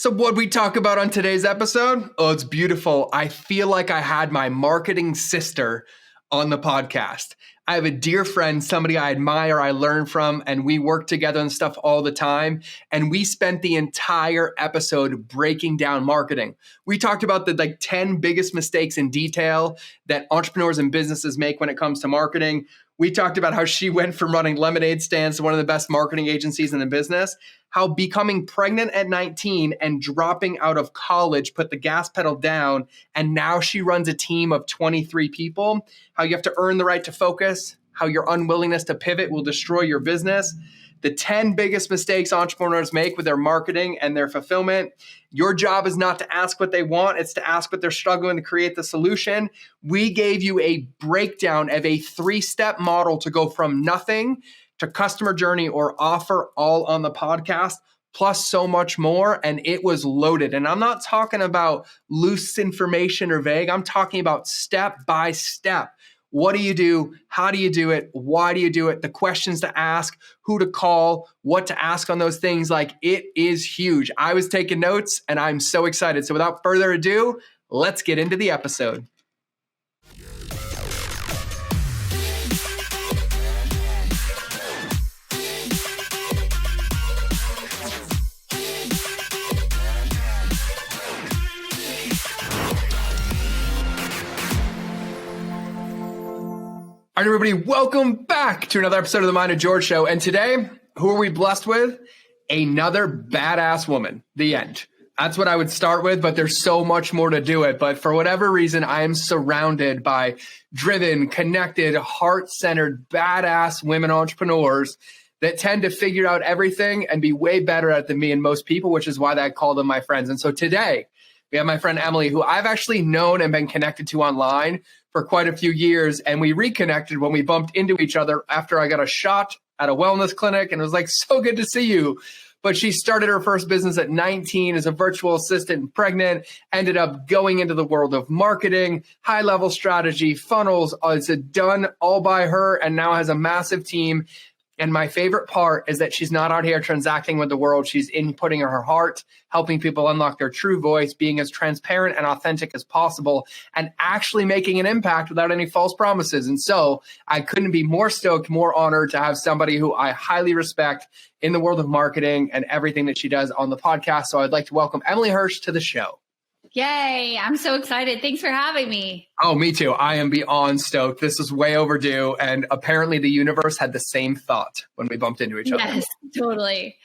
So what we talk about on today's episode? Oh, it's beautiful. I feel like I had my marketing sister on the podcast. I have a dear friend, somebody I admire, I learn from, and we work together and stuff all the time. And we spent the entire episode breaking down marketing. We talked about the 10 biggest mistakes in detail that entrepreneurs and businesses make when it comes to marketing. We talked about how she went from running lemonade stands to one of the best marketing agencies in the business, how becoming pregnant at 19 and dropping out of college put the gas pedal down, and now she runs a team of 23 people, how you have to earn the right to focus, how your unwillingness to pivot will destroy your business, the 10 biggest mistakes entrepreneurs make with their marketing and their fulfillment. Your job is not to ask what they want, it's to ask what they're struggling to create the solution. We gave you a breakdown of a 3-step model to go from nothing to customer journey or offer, all on the podcast, plus so much more. And it was loaded. And I'm not talking about loose information or vague. I'm talking about step by step. What do you do? How do you do it? Why do you do it? The questions to ask, who to call, what to ask on those things. It is huge. I was taking notes and I'm so excited. So without further ado, let's get into the episode. All right, everybody, welcome back to another episode of the Mind of George Show. And today, who are we blessed with? Another badass woman. The end. That's what I would start with, but there's so much more to do it. But for whatever reason, I am surrounded by driven, connected, heart-centered, badass women entrepreneurs that tend to figure out everything and be way better at it than me and most people, which is why I call them my friends. And so today, we have my friend Emily, who I've actually known and been connected to online for quite a few years. And we reconnected when we bumped into each other after I got a shot at a wellness clinic. And it was like, so good to see you. But she started her first business at 19 as a virtual assistant and pregnant, ended up going into the world of marketing, high-level strategy, funnels. It's done all by her and now has a massive team. And my favorite part is that she's not out here transacting with the world. She's inputting her heart, helping people unlock their true voice, being as transparent and authentic as possible, and actually making an impact without any false promises. And so I couldn't be more stoked, more honored to have somebody who I highly respect in the world of marketing and everything that she does on the podcast. So I'd like to welcome Emily Hirsch to the show. Yay. I'm so excited. Thanks for having me. Oh, me too. I am beyond stoked. This is way overdue. And apparently the universe had the same thought when we bumped into each other. Yes, totally.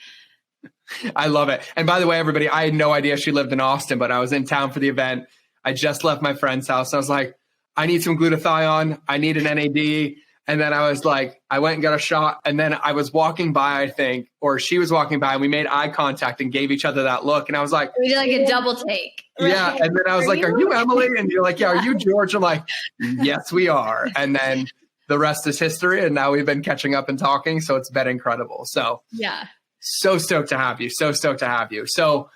I love it. And by the way, everybody, I had no idea she lived in Austin, but I was in town for the event. I just left my friend's house. I was like, I need some glutathione. I need an NAD. And then I was like, I went and got a shot. And then I was walking by, I think, or she was walking by, and we made eye contact and gave each other that look. And I was like, we did like a double take. Yeah. And then I was like, are you Emily? And you're like, yeah. Are you George? I'm like, yes, we are. And then the rest is history. And now we've been catching up and talking. So it's been incredible. So yeah, so stoked to have you. So stoked to have you. So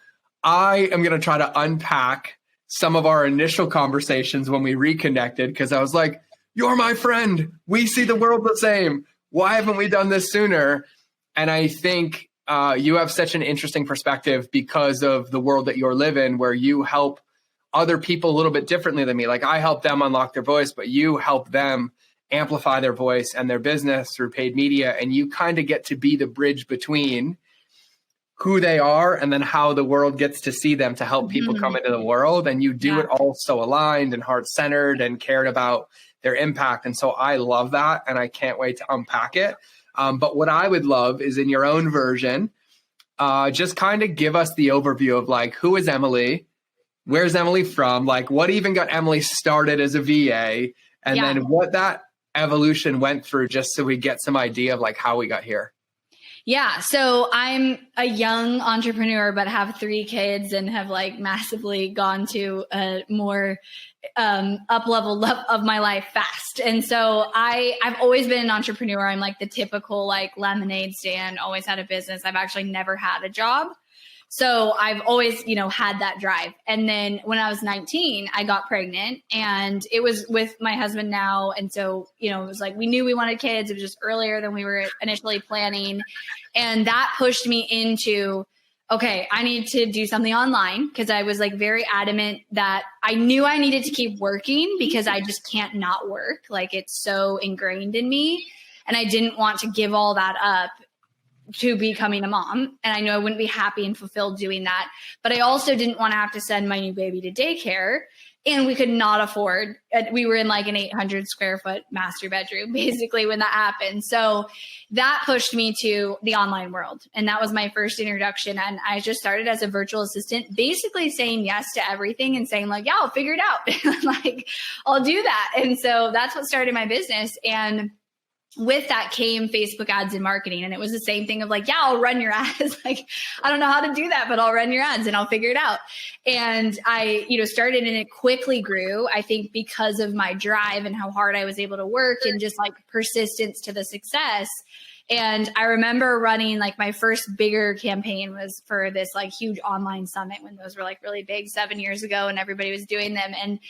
I am going to try to unpack some of our initial conversations when we reconnected, because I was like, you're my friend. We see the world the same. Why haven't we done this sooner? And I think you have such an interesting perspective because of the world that you're living, where you help other people a little bit differently than me. Like, I help them unlock their voice, but you help them amplify their voice and their business through paid media. And you kind of get to be the bridge between who they are and then how the world gets to see them to help people come into the world. And you do it all so aligned and heart-centered and cared about their impact. And so I love that, and I can't wait to unpack it. But what I would love is, in your own version, just kind of give us the overview of like, who is Emily? Where's Emily from? Like, what even got Emily started as a VA? And then what that evolution went through, just so we get some idea of like how we got here. Yeah. So I'm a young entrepreneur, but have 3 kids and have like massively gone to a more up level of my life fast. And so I've always been an entrepreneur. I'm like the typical like lemonade stand, always had a business. I've actually never had a job. So I've always, had that drive. And then when I was 19, I got pregnant, and it was with my husband now. And so, it was like, we knew we wanted kids. It was just earlier than we were initially planning. And that pushed me into, okay, I need to do something online, because I was like very adamant that I knew I needed to keep working because I just can't not work. Like it's so ingrained in me. And I didn't want to give all that up to becoming a mom. And I know I wouldn't be happy and fulfilled doing that. But I also didn't want to have to send my new baby to daycare. And we could not afford, we were in like an 800 square foot master bedroom, basically, when that happened. So that pushed me to the online world. And that was my first introduction. And I just started as a virtual assistant, basically saying yes to everything and saying like, yeah, I'll figure it out. Like, I'll do that. And so that's what started my business. And with that came Facebook ads and marketing. And it was the same thing of like, yeah, I'll run your ads. Like, I don't know how to do that, but I'll run your ads and I'll figure it out. And I, started, and it quickly grew, I think, because of my drive and how hard I was able to work and just like persistence to the success. And I remember running like my first bigger campaign was for this like huge online summit when those were like really big 7 years ago and everybody was doing them. And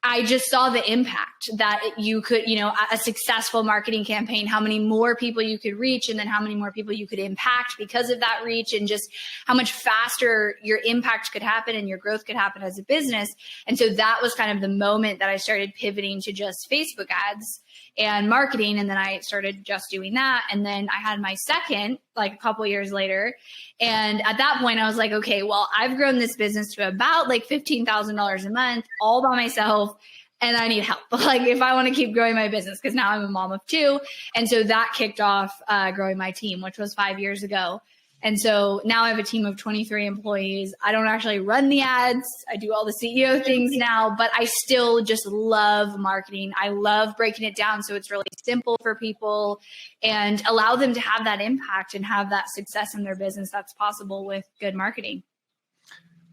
I just saw the impact that you could, a successful marketing campaign, how many more people you could reach, and then how many more people you could impact because of that reach, and just how much faster your impact could happen and your growth could happen as a business. And so that was kind of the moment that I started pivoting to just Facebook ads and marketing. And then I started just doing that. And then I had my second, like a couple years later. And at that point I was like, okay, well, I've grown this business to about like $15,000 a month all by myself. And I need help, like if I want to keep growing my business, because now I'm a mom of two. And so that kicked off growing my team, which was 5 years ago. And so now I have a team of 23 employees. I don't actually run the ads. I do all the CEO things now, but I still just love marketing. I love breaking it down so it's really simple for people and allow them to have that impact and have that success in their business that's possible with good marketing.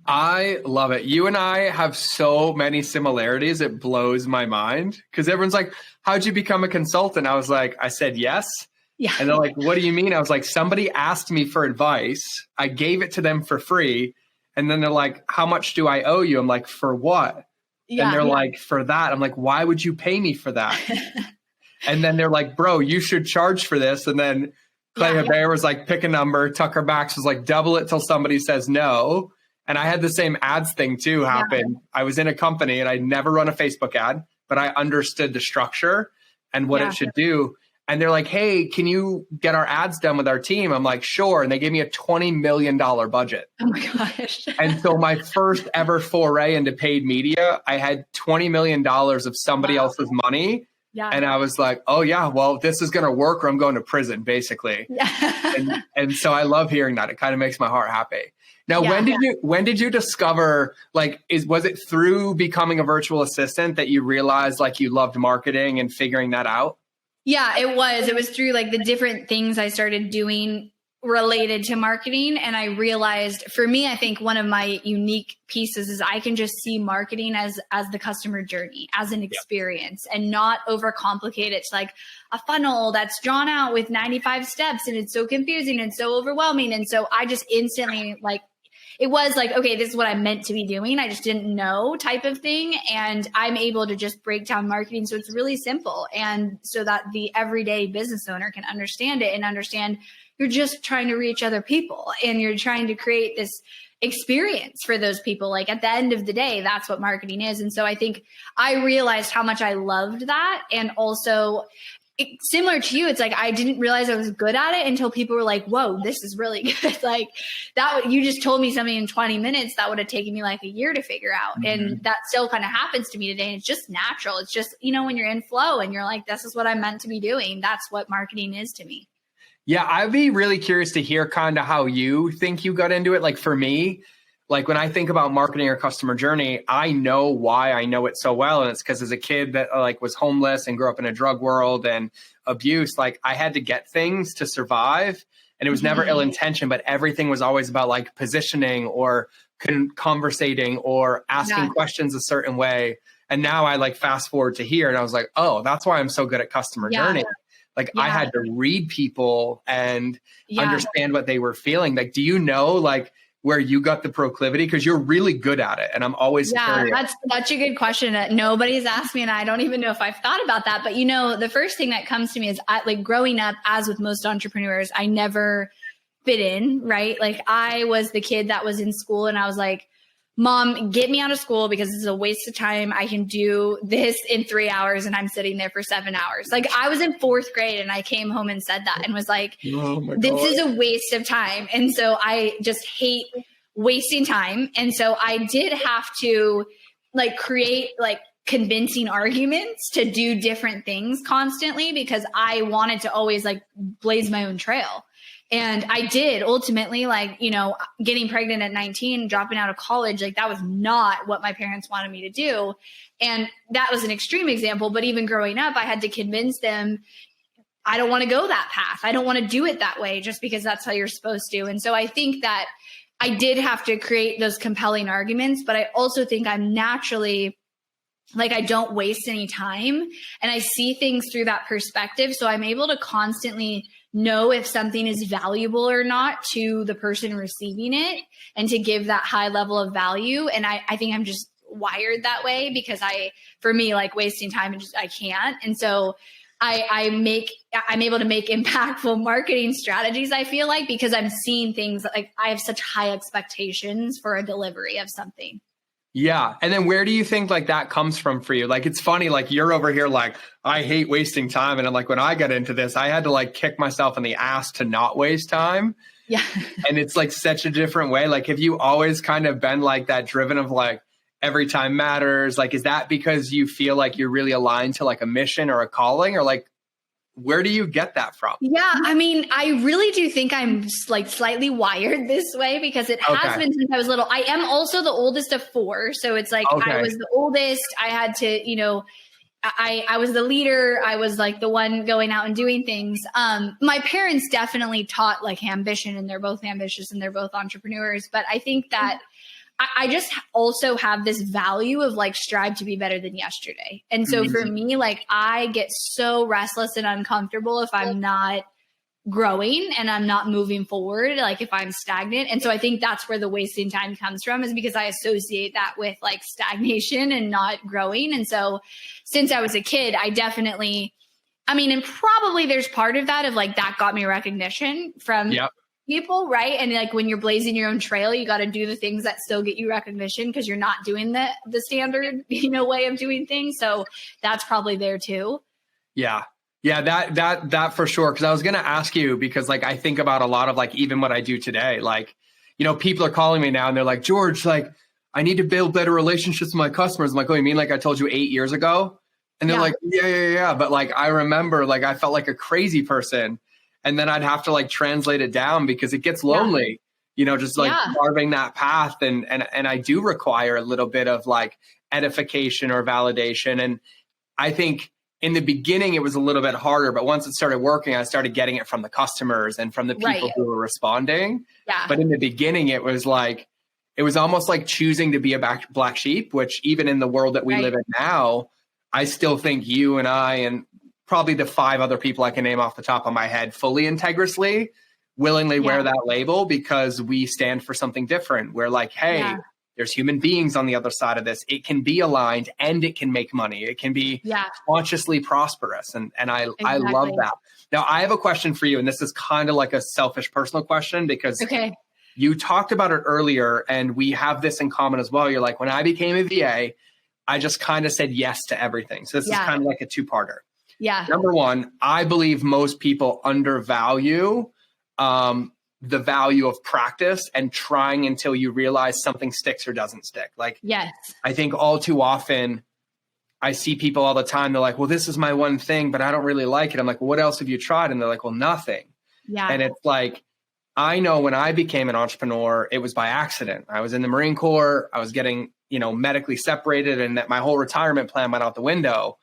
I love it. You and I have so many similarities. It blows my mind because everyone's like, how'd you become a consultant? I was like, I said yes. Yeah. And they're like, what do you mean? I was like, somebody asked me for advice. I gave it to them for free. And then they're like, how much do I owe you? I'm like, for what? Yeah, and they're like, for that. I'm like, why would you pay me for that? And then they're like, bro, you should charge for this. And then Clay Hebert was like, pick a number. Tucker Max was like, double it till somebody says no. And I had the same ads thing too happen. Yeah. I was in a company and I'd never run a Facebook ad, but I understood the structure and what it should do. And they're like, hey, can you get our ads done with our team? I'm like, sure. And they gave me a $20 million budget. Oh my gosh. And so my first ever foray into paid media, I had $20 million of somebody else's money. Yeah. And I was like, oh yeah, well, this is going to work or I'm going to prison, basically. Yeah. and so I love hearing that. It kind of makes my heart happy. Now, when did you discover, like, was it through becoming a virtual assistant that you realized like you loved marketing and figuring that out? Yeah, it was. It was through like the different things I started doing related to marketing. And I realized for me, I think one of my unique pieces is I can just see marketing as the customer journey, as an experience, and not overcomplicate it to like a funnel that's drawn out with 95 steps and it's so confusing and so overwhelming. And so I just instantly like, it was like, okay, this is what I'm meant to be doing. I just didn't know type of thing. And I'm able to just break down marketing. So it's really simple. And so that the everyday business owner can understand it and understand you're just trying to reach other people and you're trying to create this experience for those people. Like at the end of the day, that's what marketing is. And so I think I realized how much I loved that. And also similar to you, it's like I didn't realize I was good at it until people were like, whoa, this is really good. Like that, you just told me something in 20 minutes that would have taken me like a year to figure out. Mm-hmm. And that still kind of happens to me today. And it's just natural. It's just, when you're in flow and you're like, this is what I'm meant to be doing. That's what marketing is to me. Yeah, I'd be really curious to hear kind of how you think you got into it. Like for me, like when I think about marketing or customer journey, I know why I know it so well. And it's because as a kid that like was homeless and grew up in a drug world and abuse, like I had to get things to survive. And it was never ill intention, but everything was always about like positioning or conversating or asking questions a certain way. And now I like fast forward to here and I was like, oh, that's why I'm so good at customer journey. Like I had to read people and understand what they were feeling. Like, do you know like where you got the proclivity? Because you're really good at it. And I'm always curious. That's such a good question. Nobody's asked me, and I don't even know if I've thought about that. But the first thing that comes to me is like growing up, as with most entrepreneurs, I never fit in, right? Like I was the kid that was in school and I was like, Mom, get me out of school because this is a waste of time. I can do this in 3 hours and I'm sitting there for 7 hours. Like I was in 4th grade and I came home and said that and was like, this is a waste of time. And so I just hate wasting time. And so I did have to like create like convincing arguments to do different things constantly because I wanted to always like blaze my own trail. And I did ultimately, like, you know, getting pregnant at 19, dropping out of college, like that was not what my parents wanted me to do. And that was an extreme example. But even growing up, I had to convince them, I don't want to go that path. I don't want to do it that way just because that's how you're supposed to. And so I think that I did have to create those compelling arguments, but I also think I'm naturally like, I don't waste any time and I see things through that perspective. So I'm able to constantly know if something is valuable or not to the person receiving it and to give that high level of value. And I think I'm just wired that way because for me, like wasting time, I can't. And so I'm able to make impactful marketing strategies, I feel like, because I'm seeing things like I have such high expectations for a delivery of something. Yeah. And then where do you think like that comes from for you? Like, it's funny, like you're over here, like, I hate wasting time. And I'm like, when I got into this, I had to like kick myself in the ass to not waste time. Yeah. And it's like such a different way. Like, have you always kind of been like that, driven of like every time matters? Like, is that because you feel like you're really aligned to like a mission or a calling, or like, where do you get that from? Yeah, I mean, I really do think I'm like slightly wired this way because it has been since I was little. I am also the oldest of 4. So it's like I was the oldest. I had to, you know, I was the leader. I was like the one going out and doing things. My parents definitely taught like ambition, and they're both ambitious and they're both entrepreneurs. But I think that I just also have this value of like strive to be better than yesterday. And so for me, like I get so restless and uncomfortable if I'm not growing and I'm not moving forward, like if I'm stagnant. And so I think that's where the wasting time comes from, is because I associate that with like stagnation and not growing. And so since I was a kid, I definitely, I mean, and probably there's part of that of like that got me recognition from people, right? And like when you're blazing your own trail, you got to do the things that still get you recognition because you're not doing the standard, you know, way of doing things. So that's probably there too. Yeah. Yeah, that for sure. Cause I was going to ask you, because like, I think about a lot of like, even what I do today, like, you know, people are calling me now and they're like, George, like, I need to build better relationships with my customers. I'm like, oh, you mean like I told you 8 years ago? And they're like, yeah. But like, I remember like, I felt like a crazy person. And then I'd have to like translate it down because it gets lonely, you know, just like carving that path. And I do require a little bit of like edification or validation. And I think in the beginning, it was a little bit harder, but once it started working, I started getting it from the customers and from the people who were responding. Yeah. But in the beginning, it was almost like choosing to be a black sheep, which even in the world that we live in now, I still think you and I and probably the 5 other people I can name off the top of my head fully integrously willingly wear that label because we stand for something different. We're like, hey, there's human beings on the other side of this. It can be aligned and it can make money. It can be consciously prosperous. And I love that. Now I have a question for you. And this is kind of like a selfish personal question because you talked about it earlier and we have this in common as well. You're like, when I became a VA, I just kind of said yes to everything. So this is kind of like a 2-parter. Yeah. Number one, I believe most people undervalue the value of practice and trying until you realize something sticks or doesn't stick. Like, I think all too often I see people all the time. They're like, well, this is my one thing, but I don't really like it. I'm like, well, what else have you tried? And they're like, well, nothing. Yeah. And it's like, I know when I became an entrepreneur, it was by accident. I was in the Marine Corps. I was getting, you know, medically separated, and that my whole retirement plan went out the window.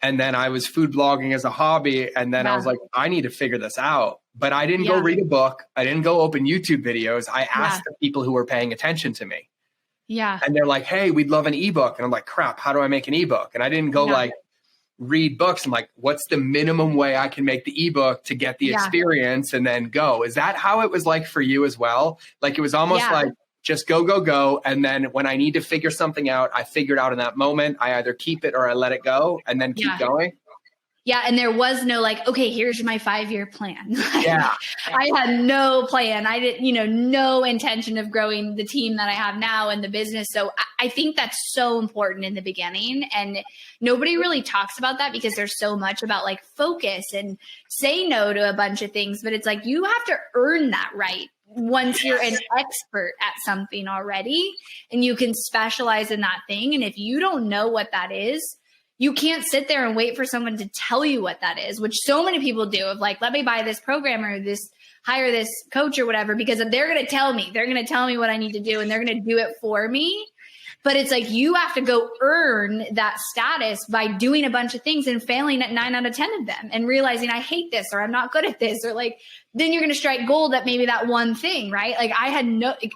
And then I was food blogging as a hobby. And then I was like, I need to figure this out. But I didn't go read a book. I didn't go open YouTube videos. I asked the people who were paying attention to me. Yeah. And they're like, hey, we'd love an ebook. And I'm like, crap, how do I make an ebook? And I didn't go like read books. I'm like, what's the minimum way I can make the ebook to get the experience and then go? Is that how it was like for you as well? Like it was almost like, just go. And then when I need to figure something out, I figure it out in that moment. I either keep it or I let it go and then keep going. Yeah. And there was no like, okay, here's my 5-year plan. Yeah. I had no plan. I didn't, no intention of growing the team that I have now and the business. So I think that's so important in the beginning. And nobody really talks about that because there's so much about like focus and say no to a bunch of things. But it's like, you have to earn that right once you're an expert at something already and you can specialize in that thing. And if you don't know what that is, you can't sit there and wait for someone to tell you what that is, which so many people do of like, let me buy this program or hire this coach or whatever, because they're going to tell me what I need to do and they're going to do it for me. But it's like, you have to go earn that status by doing a bunch of things and failing at 9 out of 10 of them and realizing I hate this or I'm not good at this, or like, then you're going to strike gold at maybe that one thing, right? Like I had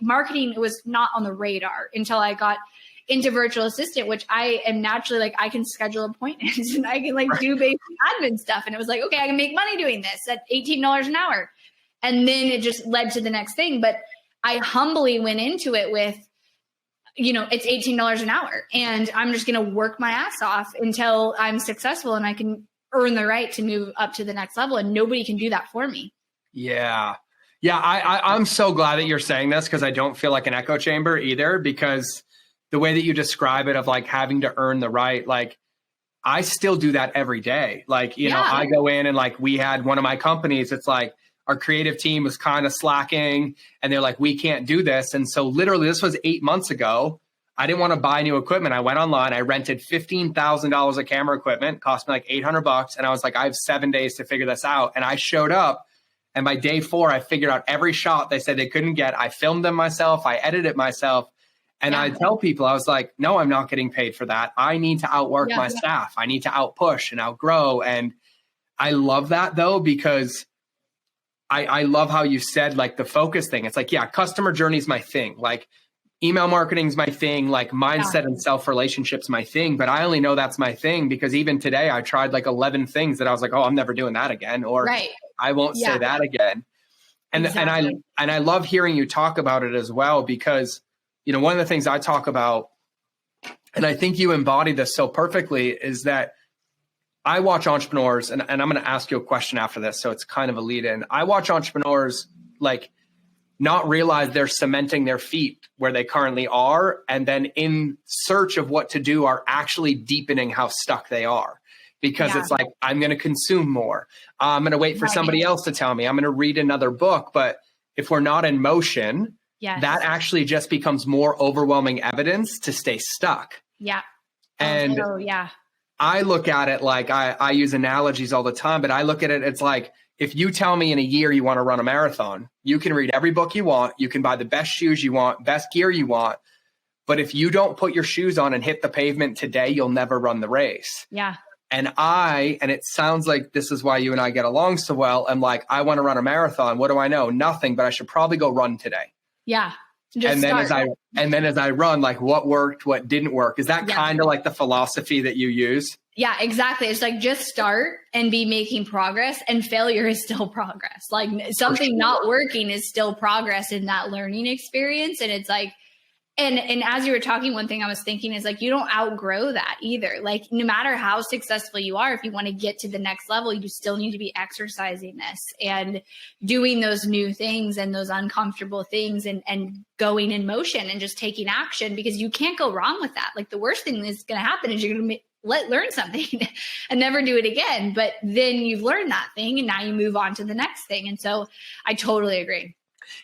marketing was not on the radar until I got into virtual assistant, which I am naturally like, I can schedule appointments and I can like do basic admin stuff. And it was like, okay, I can make money doing this at $18 an hour. And then it just led to the next thing. But I humbly went into it with, it's $18 an hour and I'm just going to work my ass off until I'm successful and I can earn the right to move up to the next level. And nobody can do that for me. Yeah. Yeah. I'm so glad that you're saying this because I don't feel like an echo chamber either, because the way that you describe it of like having to earn the right, like I still do that every day. Like, I go in and like we had one of my companies, it's like our creative team was kind of slacking and they're like, we can't do this. And so literally this was 8 months ago. I didn't want to buy new equipment. I went online, I rented $15,000 of camera equipment, cost me like $800. And I was like, I have 7 days to figure this out. And I showed up and by day 4, I figured out every shot they said they couldn't get. I filmed them myself. I edited it myself. And I tell people, I was like, no, I'm not getting paid for that. I need to outwork my staff. I need to outpush and outgrow. And I love that though, because I love how you said like the focus thing. It's like, customer journey is my thing. Like email marketing is my thing. Like mindset and self-relationships my thing. But I only know that's my thing because even today I tried like 11 things that I was like, oh, I'm never doing that again. Or I won't say that again. And I love hearing you talk about it as well, because one of the things I talk about, and I think you embody this so perfectly, is that I watch entrepreneurs, and I'm going to ask you a question after this, so it's kind of a lead in. I watch entrepreneurs like not realize they're cementing their feet where they currently are, and then in search of what to do are actually deepening how stuck they are. Because it's like, I'm going to consume more. I'm going to wait for somebody else to tell me. I'm going to read another book. But if we're not in motion, that actually just becomes more overwhelming evidence to stay stuck. Yeah. And I look at it like I use analogies all the time, but I look at it, it's like, if you tell me in a year you want to run a marathon, you can read every book you want, you can buy the best shoes you want, best gear you want. But if you don't put your shoes on and hit the pavement today, you'll never run the race. Yeah. And it sounds like this is why you and I get along so well. I'm like, I want to run a marathon. What do I know? Nothing, but I should probably go run today. Yeah. And then as I run, like what worked, what didn't work. Is that kind of like the philosophy that you use? Yeah, exactly. It's like, just start and be making progress, and failure is still progress. Like something not working is still progress in that learning experience. And it's like, and as you were talking, one thing I was thinking is like, you don't outgrow that either. Like no matter how successful you are, if you want to get to the next level, you still need to be exercising this and doing those new things and those uncomfortable things and going in motion and just taking action, because you can't go wrong with that. Like the worst thing that's going to happen is you're going to learn something and never do it again. But then you've learned that thing and now you move on to the next thing. And so I totally agree.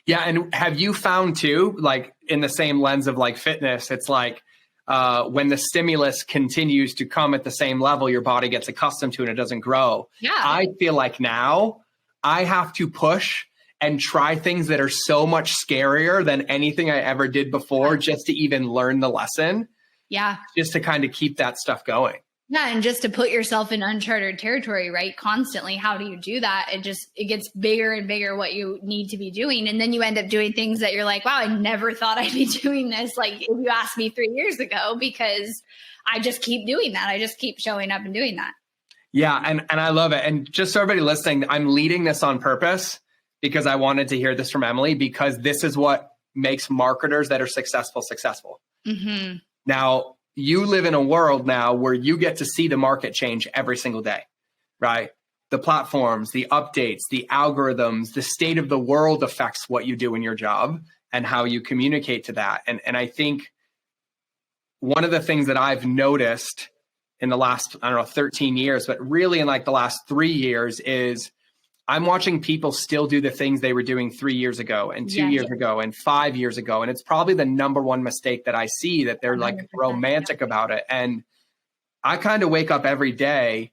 Yeah. And have you found too, like in the same lens of like fitness, it's like when the stimulus continues to come at the same level, your body gets accustomed to it and it doesn't grow. Yeah. I feel like now I have to push and try things that are so much scarier than anything I ever did before, just to even learn the lesson. Yeah. Just to kind of keep that stuff going. Yeah. And just to put yourself in uncharted territory, right? Constantly. How do you do that? It gets bigger and bigger what you need to be doing. And then you end up doing things that you're like, wow, I never thought I'd be doing this. Like if you asked me 3 years ago, because I just keep doing that. I just keep showing up and doing that. Yeah. And I love it. And just so everybody listening, I'm leading this on purpose because I wanted to hear this from Emily, because this is what makes marketers that are successful. Mm-hmm. Now, you live in a world now where you get to see the market change every single day. right? The platforms, the updates, the algorithms, the state of the world affects what you do in your job and how you communicate to that. And I think one of the things that I've noticed in the last, 13 years, but really in like the last 3 years is I'm watching people still do the things they were doing 3 years ago and 2 years ago and 5 years ago. And it's probably the number one mistake that I see, that they're like romantic about it. And I kind of wake up every day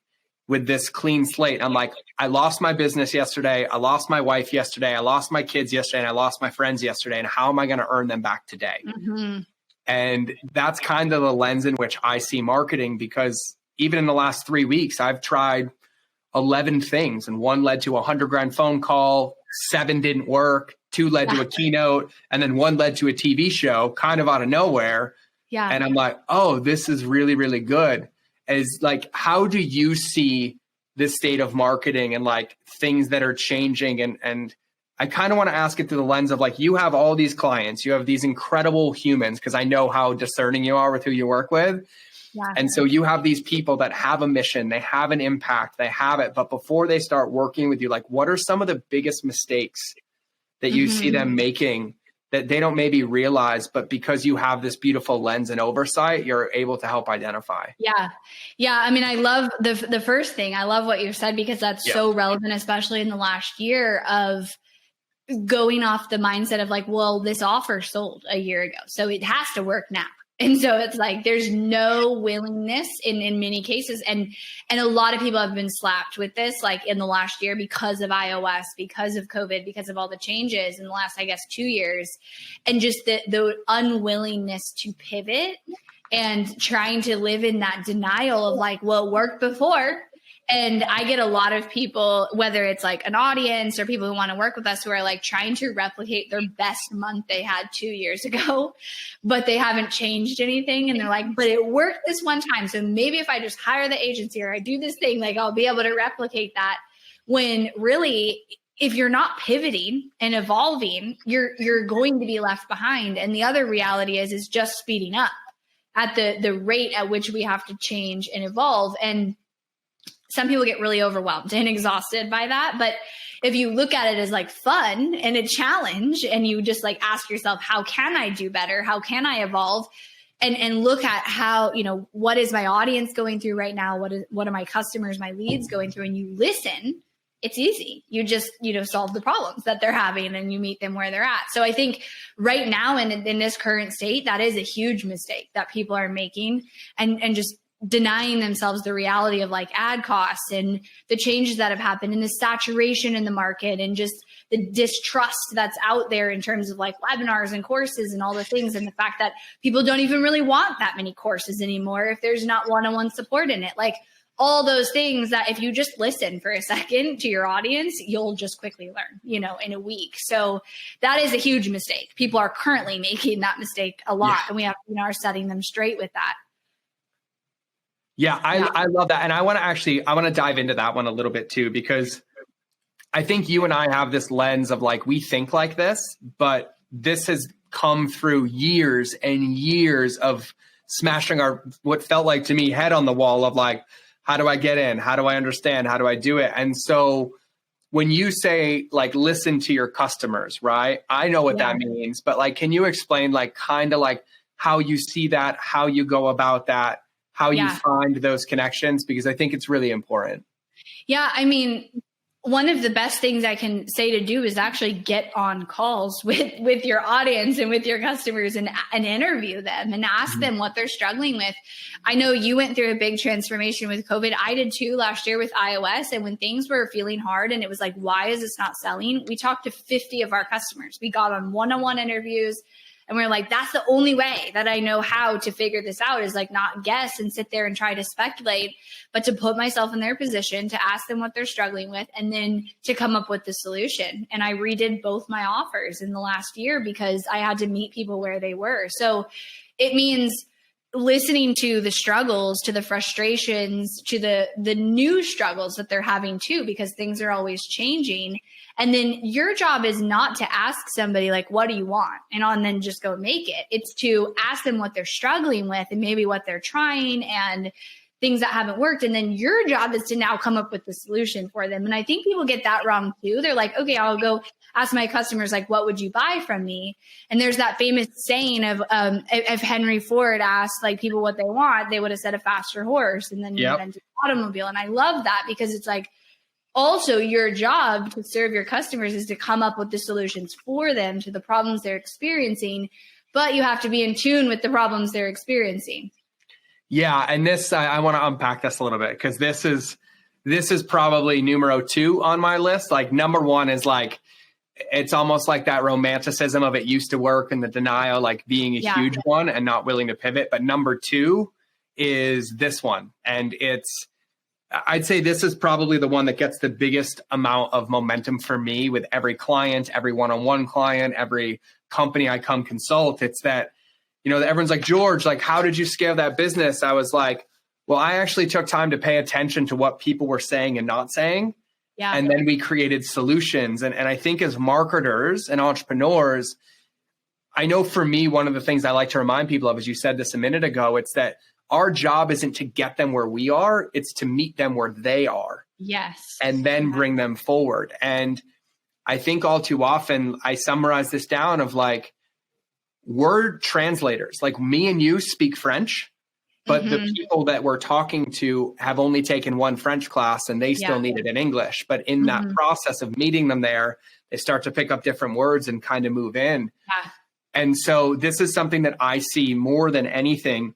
with this clean slate. I'm like, I lost my business yesterday. I lost my wife yesterday. I lost my kids yesterday. And I lost my friends yesterday. And how am I going to earn them back today? Mm-hmm. And that's kind of the lens in which I see marketing, because even in the last 3 weeks, I've tried 11 things, and one led to a $100,000 phone call, 7 didn't work, 2 led to a keynote, and then 1 led to a TV show kind of out of nowhere. Yeah. And I'm like, oh, this is really, really good. Is like, how do you see this state of marketing and like things that are changing? And I kind of want to ask it through the lens of like, you have all these clients, you have these incredible humans, because I know how discerning you are with who you work with. Yeah. And so you have these people that have a mission, they have an impact, they have it. But before they start working with you, like, what are some of the biggest mistakes that you see them making that they don't maybe realize, but because you have this beautiful lens and oversight, you're able to help identify? Yeah. Yeah. I mean, I love the first thing. I love what you said, because that's so relevant, especially in the last year, of going off the mindset of like, well, this offer sold a year ago, so it has to work now. And so it's like, there's no willingness in many cases. And a lot of people have been slapped with this, like in the last year, because of iOS, because of COVID, because of all the changes in the last, I guess, 2 years, and just the unwillingness to pivot and trying to live in that denial of like, well, it worked before. And I get a lot of people, whether it's like an audience or people who want to work with us, who are like trying to replicate their best month they had 2 years ago, but they haven't changed anything. And they're like, but it worked this one time, so maybe if I just hire the agency or I do this thing, like I'll be able to replicate that. When really, if you're not pivoting and evolving, you're going to be left behind. And the other reality is just speeding up at the rate at which we have to change and evolve. And some people get really overwhelmed and exhausted by that. But if you look at it as like fun and a challenge, and you just like ask yourself, how can I do better? How can I evolve? And look at how, what is my audience going through right now? What are my customers, my leads going through? And you listen, it's easy. You just, solve the problems that they're having and you meet them where they're at. So I think right now in this current state, that is a huge mistake that people are making, and just denying themselves the reality of like ad costs and the changes that have happened and the saturation in the market and just the distrust that's out there in terms of like webinars and courses and all the things. And the fact that people don't even really want that many courses anymore if there's not one-on-one support in it. Like all those things that if you just listen for a second to your audience, you'll just quickly learn, in a week. So that is a huge mistake. People are currently making that mistake a lot, and we have, are setting them straight with that. Yeah, I love that. And I want to dive into that one a little bit too, because I think you and I have this lens of like, we think like this, but this has come through years and years of smashing what felt like to me head on the wall of like, how do I get in? How do I understand? How do I do it? And so when you say like, listen to your customers, right? I know what that means, but like, can you explain like kind of like how you see that, how you go about that, how you find those connections? Because I think it's really important. Yeah. I mean, one of the best things I can say to do is actually get on calls with your audience and with your customers and interview them and ask them what they're struggling with. I know you went through a big transformation with COVID. I did too last year with iOS. And when things were feeling hard and it was like, why is this not selling? We talked to 50 of our customers. We got on one-on-one interviews. And we're like, that's the only way that I know how to figure this out, is like not guess and sit there and try to speculate, but to put myself in their position, to ask them what they're struggling with, and then to come up with the solution. And I redid both my offers in the last year because I had to meet people where they were. So it means listening to the struggles, to the frustrations, to the new struggles that they're having too, because things are always changing. And then your job is not to ask somebody like, what do you want? And then just go make it. It's to ask them what they're struggling with and maybe what they're trying, and things that haven't worked. And then your job is to now come up with the solution for them. And I think people get that wrong too. They're like, okay, I'll go ask my customers, like, what would you buy from me? And there's that famous saying of, if Henry Ford asked like people what they want, they would have said a faster horse, and then you invented an automobile. And I love that, because it's like, also your job to serve your customers is to come up with the solutions for them to the problems they're experiencing, but you have to be in tune with the problems they're experiencing. Yeah. And this, I want to unpack this a little bit, because this is probably numero 2 on my list. Like number 1 is like, it's almost like that romanticism of it used to work, and the denial, like being a huge one and not willing to pivot. But number 2 is this one. And I'd say this is probably the one that gets the biggest amount of momentum for me with every client, every one-on-one client, every company I come consult. It's that, everyone's like, George, like, how did you scale that business? I was like, well, I actually took time to pay attention to what people were saying and not saying. Yeah. And then we created solutions. And I think as marketers and entrepreneurs, I know for me, one of the things I like to remind people of, as you said this a minute ago, it's that our job isn't to get them where we are, it's to meet them where they are. Yes. And then bring them forward. And I think all too often I summarize this down of like, we're translators. Like me and you speak French, but the people that we're talking to have only taken one French class and they still need it in English. But in that process of meeting them there, they start to pick up different words and kind of move in. Yeah. And so this is something that I see more than anything.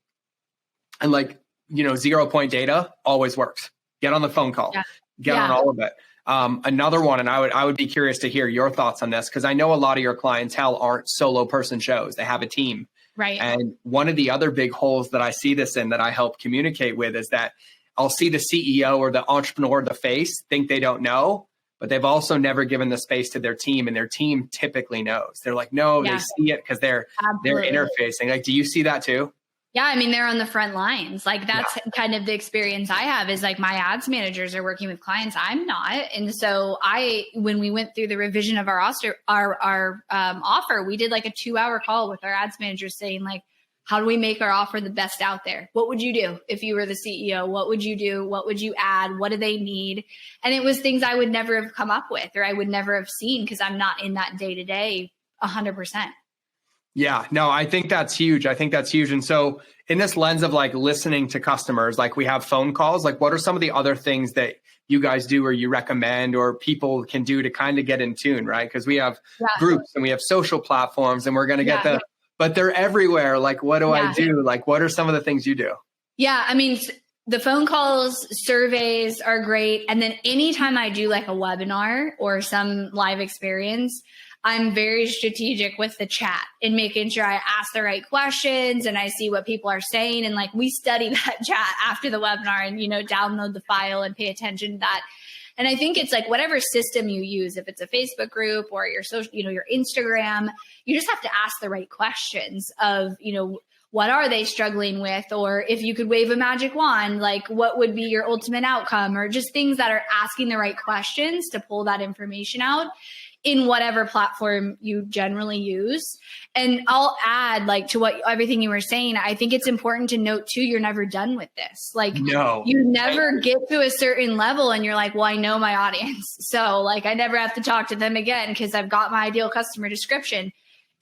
And like, 0-point data always works. Get on the phone call, get on all of it. Another one, and I would be curious to hear your thoughts on this, because I know a lot of your clientele aren't solo person shows. They have a team. Right. And one of the other big holes that I see this in, that I help communicate with, is that I'll see the CEO or the entrepreneur, the face, think they don't know, but they've also never given the space to their team, and their team typically knows. They're like, no, they see it because they're interfacing. Like, do you see that too? Yeah, I mean, they're on the front lines. Like that's kind of the experience I have, is like my ads managers are working with clients. I'm not. And so when we went through the revision of our offer, we did like a 2-hour call with our ads managers saying like, how do we make our offer the best out there? What would you do if you were the CEO? What would you do? What would you add? What do they need? And it was things I would never have come up with, or I would never have seen, because I'm not in that day to day 100%. Yeah, no, I think that's huge. And so in this lens of like listening to customers, like we have phone calls, like what are some of the other things that you guys do or you recommend or people can do to kind of get in tune, right? Because we have groups and we have social platforms, and we're going to get but they're everywhere. Like, what do I do? Like, what are some of the things you do? Yeah, I mean, the phone calls, surveys are great. And then anytime I do like a webinar or some live experience, I'm very strategic with the chat and making sure I ask the right questions and I see what people are saying. And like, we study that chat after the webinar and, download the file and pay attention to that. And I think it's like whatever system you use, if it's a Facebook group or your social, your Instagram, you just have to ask the right questions of, what are they struggling with? Or if you could wave a magic wand, like what would be your ultimate outcome, or just things that are asking the right questions to pull that information out in whatever platform you generally use. And I'll add like to everything you were saying, I think it's important to note too, you're never done with this. Like you never get to a certain level and you're like, well, I know my audience. So like, I never have to talk to them again because I've got my ideal customer description.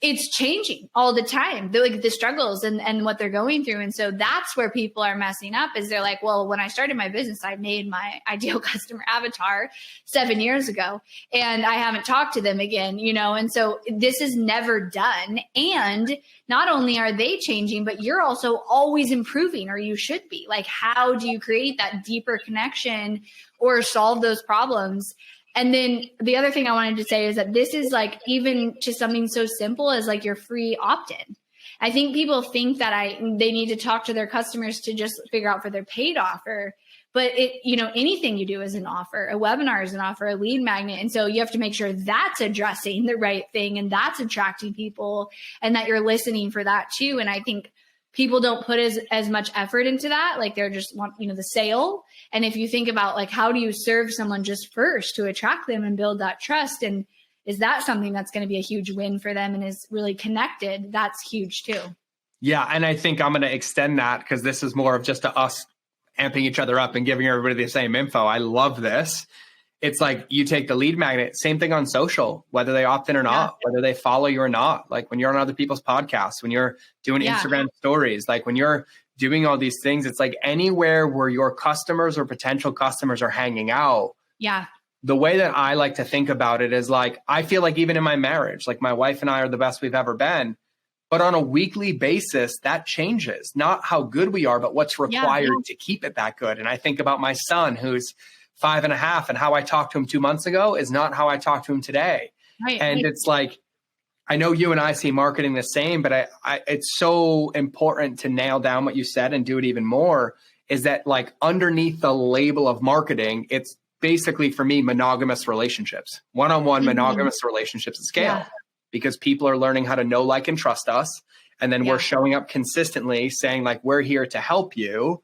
It's changing all the time. They're like the struggles and what they're going through. And so that's where people are messing up, is they're like, well, when I started my business, I made my ideal customer avatar 7 years ago and I haven't talked to them again, And so this is never done. And not only are they changing, but you're also always improving, or you should be. Like, how do you create that deeper connection or solve those problems? And then the other thing I wanted to say is that this is like even to something so simple as like your free opt-in. I think people think that they need to talk to their customers to just figure out for their paid offer, but anything you do is an offer. A webinar is an offer, a lead magnet. And so you have to make sure that's addressing the right thing and that's attracting people and that you're listening for that too. And I think people don't put as much effort into that. Like they're just want, the sale. And if you think about like, how do you serve someone just first to attract them and build that trust? And is that something that's going to be a huge win for them and is really connected? That's huge too. Yeah. And I think I'm going to extend that, because this is more of just us amping each other up and giving everybody the same info. I love this. It's like you take the lead magnet, same thing on social, whether they opt in or not, whether they follow you or not. Like when you're on other people's podcasts, when you're doing Instagram stories, like when you're doing all these things, it's like anywhere where your customers or potential customers are hanging out. Yeah. The way that I like to think about it is like, I feel like even in my marriage, like my wife and I are the best we've ever been. But on a weekly basis, that changes. Not how good we are, but what's required to keep it that good. And I think about my son who's 5.5, and how I talked to him 2 months ago is not how I talk to him today. And it's like, I know you and I see marketing the same, but it's so important to nail down what you said and do it even more, is that like underneath the label of marketing, it's basically for me, monogamous relationships, one-on-one monogamous relationships at scale, because people are learning how to know, like, and trust us. And then we're showing up consistently saying like, we're here to help you.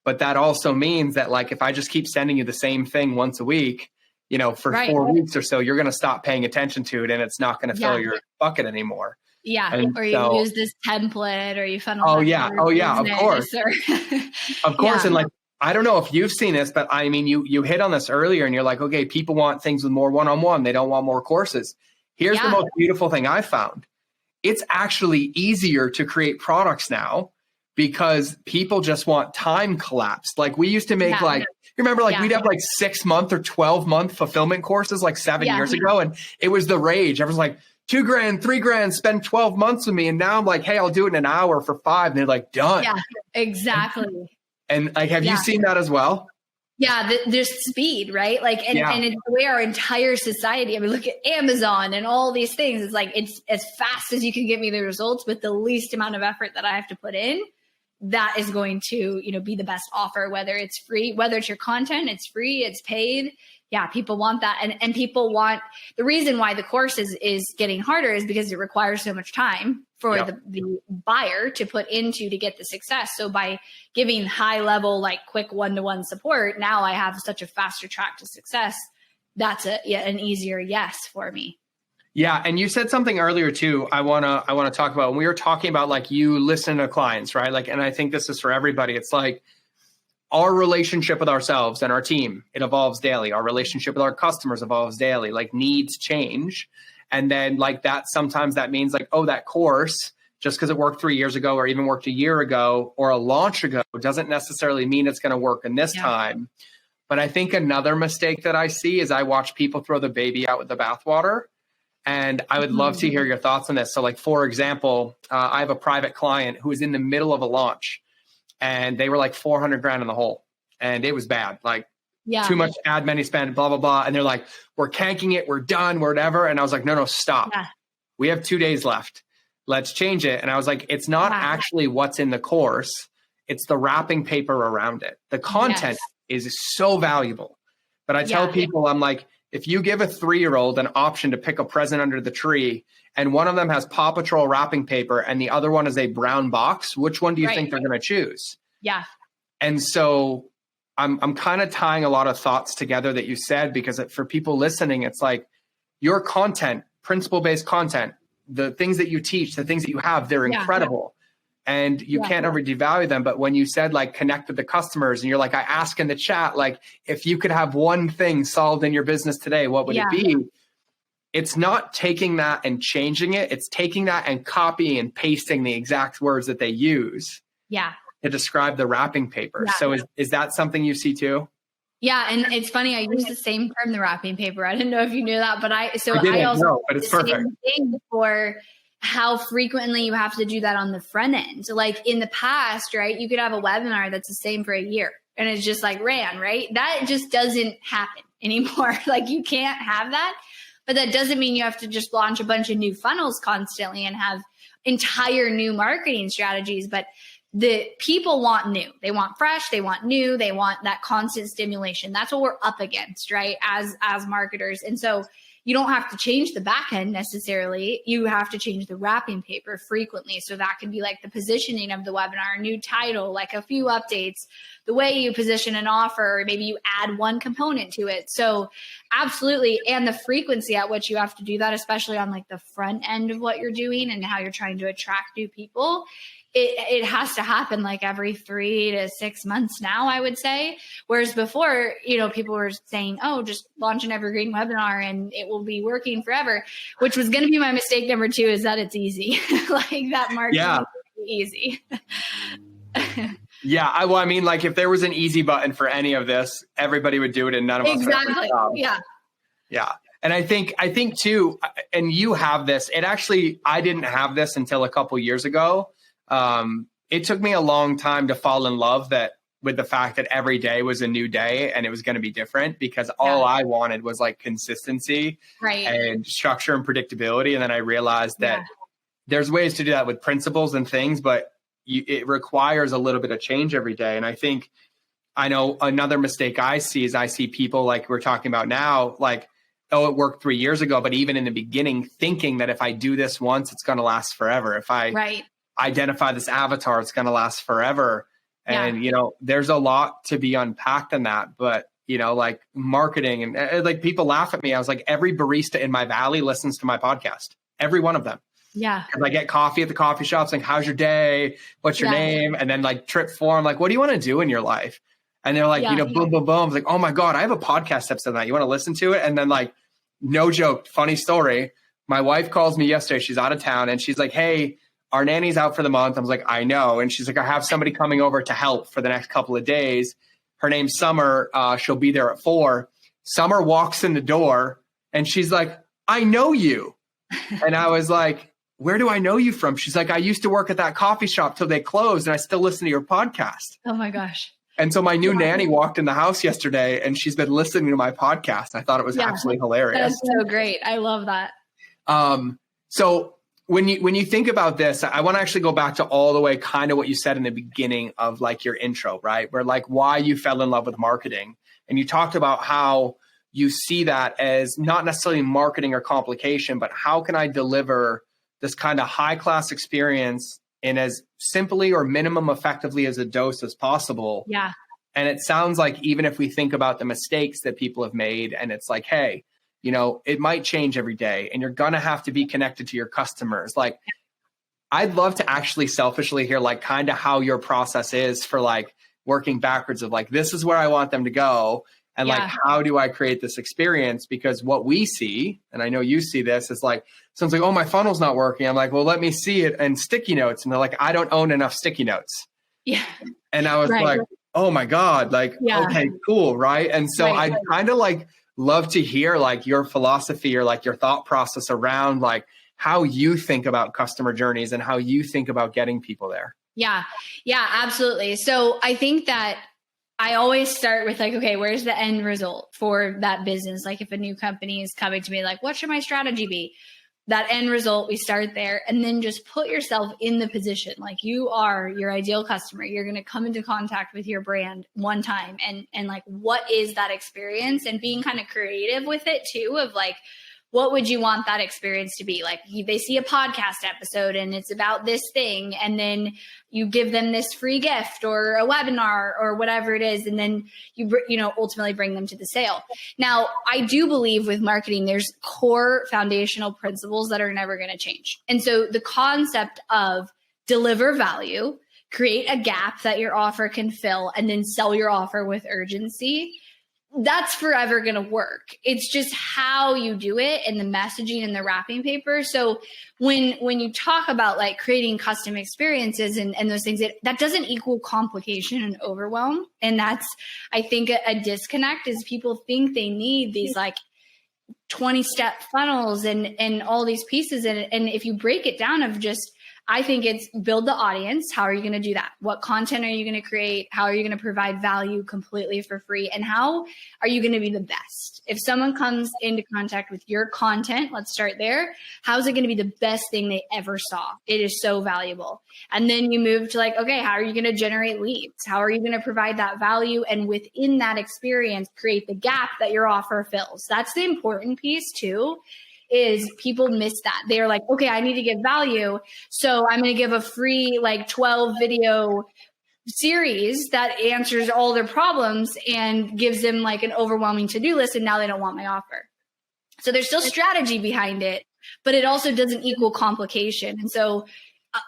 But that also means that like, if I just keep sending you the same thing once a week, you know, for 4 weeks or so, you're going to stop paying attention to it and it's not going to fill your bucket anymore. Yeah. And or you use this template or you funnel. Of course. Of course. And like, I don't know if you've seen this, but I mean, you hit on this earlier and you're like, okay, people want things with more one-on-one. They don't want more courses. Here's the most beautiful thing I found. It's actually easier to create products now because people just want time collapsed. Like we used to make like, you remember like we'd have like 6-month or 12-month fulfillment courses like 7 years ago. And it was the rage. Everyone's like, $2,000, $3,000, spend 12 months with me. And now I'm like, hey, I'll do it in an hour for 5. And they're like, done. Yeah, exactly. And like, have you seen that as well? Yeah, there's speed, right? Like, and it's the way our entire society, I mean, look at Amazon and all these things. It's like, it's as fast as you can get me the results with the least amount of effort that I have to put in. That is going to, you know, be the best offer, whether it's free, whether it's your content, it's free, it's paid. Yeah, people want that. And people want, the reason why the course is getting harder is because it requires so much time for the buyer to put into to get the success. So by giving high level, like quick one-to-one support, now I have such a faster track to success. That's an easier yes for me. Yeah. And you said something earlier too, I want to talk about when we were talking about like you listen to clients, right? Like, and I think this is for everybody. It's like our relationship with ourselves and our team, it evolves daily. Our relationship with our customers evolves daily, like needs change. And then like that, sometimes that means like, oh, that course, just because it worked 3 years ago or even worked a year ago or a launch ago, doesn't necessarily mean it's going to work in this time. But I think another mistake that I see is I watch people throw the baby out with the bathwater. And I would love to hear your thoughts on this. So like, for example, I have a private client who is in the middle of a launch and they were like 400 grand in the hole and it was bad. Like too much ad money spend, blah, blah, blah. And they're like, we're canking it. We're done, whatever. And I was like, no, stop. Yeah. We have 2 days left. Let's change it. And I was like, it's not actually what's in the course. It's the wrapping paper around it. The content is so valuable. But I tell people, I'm like, if you give a 3-year-old an option to pick a present under the tree and one of them has Paw Patrol wrapping paper and the other one is a brown box, which one do you think they're going to choose? Yeah. And so I'm kind of tying a lot of thoughts together that you said, because for people listening, it's like your content, principle-based content, the things that you teach, the things that you have, they're incredible. And you can't ever devalue them. But when you said like connect with the customers and you're like, I ask in the chat, like if you could have one thing solved in your business today, what would it be? It's not taking that and changing it. It's taking that and copying and pasting the exact words that they use to describe the wrapping paper. So is that something you see too? Yeah. And it's funny. I use the same term, the wrapping paper. I didn't know if you knew that, but I also but it's perfect. Same thing for how frequently you have to do that on the front end. So like in the past, right, you could have a webinar that's the same for a year and it's just like ran, right? That just doesn't happen anymore. Like you can't have that, but that doesn't mean you have to just launch a bunch of new funnels constantly and have entire new marketing strategies. But the people want new, they want fresh, they want new, they want that constant stimulation. That's what we're up against, right? As marketers. And so you don't have to change the back end necessarily. You have to change the wrapping paper frequently. So that could be like the positioning of the webinar, new title, like a few updates, the way you position an offer, or maybe you add one component to it. So absolutely. And the frequency at which you have to do that, especially on like the front end of what you're doing and how you're trying to attract new people, it has to happen like every 3 to 6 months now, I would say. Whereas before, people were saying, oh, just launch an evergreen webinar and it will be working forever, which was going to be my mistake number 2, is that it's easy. Like that marketing is easy. Yeah. I mean, like if there was an easy button for any of this, everybody would do it and none of us would have a job. Yeah. Yeah. And I think too, and you have this, I didn't have this until a couple years ago. It took me a long time to fall in love with the fact that every day was a new day and it was going to be different, because all I wanted was like consistency and structure and predictability. And then I realized that there's ways to do that with principles and things, but it requires a little bit of change every day. And I know another mistake I see people like we're talking about now, like, oh, it worked 3 years ago, but even in the beginning, thinking that if I do this once, it's going to last forever. If I identify this avatar, it's going to last forever. And, there's a lot to be unpacked in that. But, like marketing and like people laugh at me. I was like, every barista in my valley listens to my podcast. Every one of them. Yeah. Because I get coffee at the coffee shops. Like, how's your day? What's your name? And then like trip form, like, what do you want to do in your life? And they're like, boom, boom, boom. I was like, oh my God, I have a podcast episode of that. You want to listen to it? And then like, no joke, funny story. My wife calls me yesterday. She's out of town and she's like, hey, our nanny's out for the month. I was like, I know. And she's like, I have somebody coming over to help for the next couple of days. Her name's Summer. She'll be there at 4. Summer walks in the door and she's like, I know you. And I was like, where do I know you from? She's like, I used to work at that coffee shop till they closed and I still listen to your podcast. Oh my gosh. And so my new nanny walked in the house yesterday and she's been listening to my podcast. I thought it was absolutely hilarious. That's so great. I love that. So when you think about this, I want to actually go back to all the way kind of what you said in the beginning of like your intro, right? Where like why you fell in love with marketing. And you talked about how you see that as not necessarily marketing or complication, but how can I deliver this kind of high class experience in as simply or minimum effectively as a dose as possible. Yeah. And it sounds like even if we think about the mistakes that people have made and it's like, hey, it might change every day and you're going to have to be connected to your customers. Like, I'd love to actually selfishly hear like kind of how your process is for like working backwards of like, this is where I want them to go. And like, how do I create this experience? Because what we see, and I know you see this, is like, someone's like, oh, my funnel's not working. I'm like, well, let me see it in sticky notes. And they're like, I don't own enough sticky notes. Yeah. And I was like, oh my God, like, okay, cool. Right. And so I kind of like love to hear like your philosophy or like your thought process around like how you think about customer journeys and how you think about getting people there. Yeah. Yeah, absolutely. So I think that I always start with like, okay, where's the end result for that business? Like if a new company is coming to me, like, what should my strategy be? That end result, we start there and then just put yourself in the position. Like you are your ideal customer. You're going to come into contact with your brand one time and like, what is that experience? And being kind of creative with it too, of like, what would you want that experience to be? Like they see a podcast episode and it's about this thing. And then you give them this free gift or a webinar or whatever it is. And then you ultimately bring them to the sale. Now, I do believe with marketing, there's core foundational principles that are never going to change. And so the concept of deliver value, create a gap that your offer can fill, and then sell your offer with urgency, that's forever going to work. It's just how you do it and the messaging and the wrapping paper. So when you talk about like creating custom experiences and those things, that doesn't equal complication and overwhelm. And that's, I think, a disconnect is people think they need these like 20-step funnels and all these pieces. And if you break it down of just, I think it's build the audience. How are you going to do that? What content are you going to create? How are you going to provide value completely for free? And how are you going to be the best? If someone comes into contact with your content, let's start there. How is it going to be the best thing they ever saw? It is so valuable. And then you move to like, okay, how are you going to generate leads? How are you going to provide that value? And within that experience, create the gap that your offer fills. That's the important piece too. Is people miss that. They're like, okay, I need to give value. So I'm going to give a free like 12 video series that answers all their problems and gives them like an overwhelming to-do list. And now they don't want my offer. So there's still strategy behind it, but it also doesn't equal complication. And so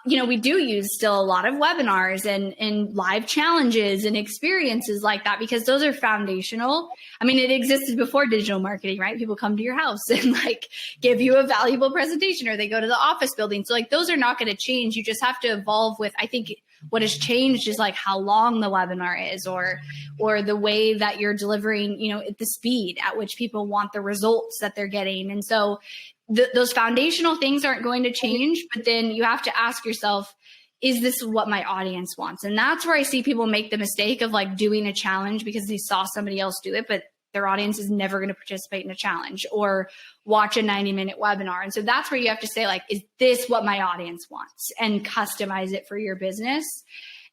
we do use still a lot of webinars and live challenges and experiences like that, because those are foundational. I mean, it existed before digital marketing, right? People come to your house and like give you a valuable presentation, or they go to the office building. So like those are not going to change. You just have to evolve with, I think what has changed is like how long the webinar is, or the way that you're delivering, the speed at which people want the results that they're getting. And so those foundational things aren't going to change, but then you have to ask yourself, is this what my audience wants? And that's where I see people make the mistake of like doing a challenge because they saw somebody else do it, but their audience is never going to participate in a challenge or watch a 90-minute webinar. And so that's where you have to say like, is this what my audience wants? And customize it for your business.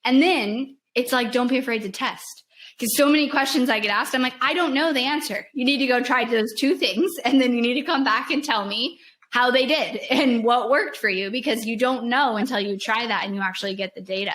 And then it's like, don't be afraid to test. Because so many questions I get asked, I'm like, I don't know the answer. You need to go try those 2 things. And then you need to come back and tell me how they did and what worked for you, because you don't know until you try that and you actually get the data.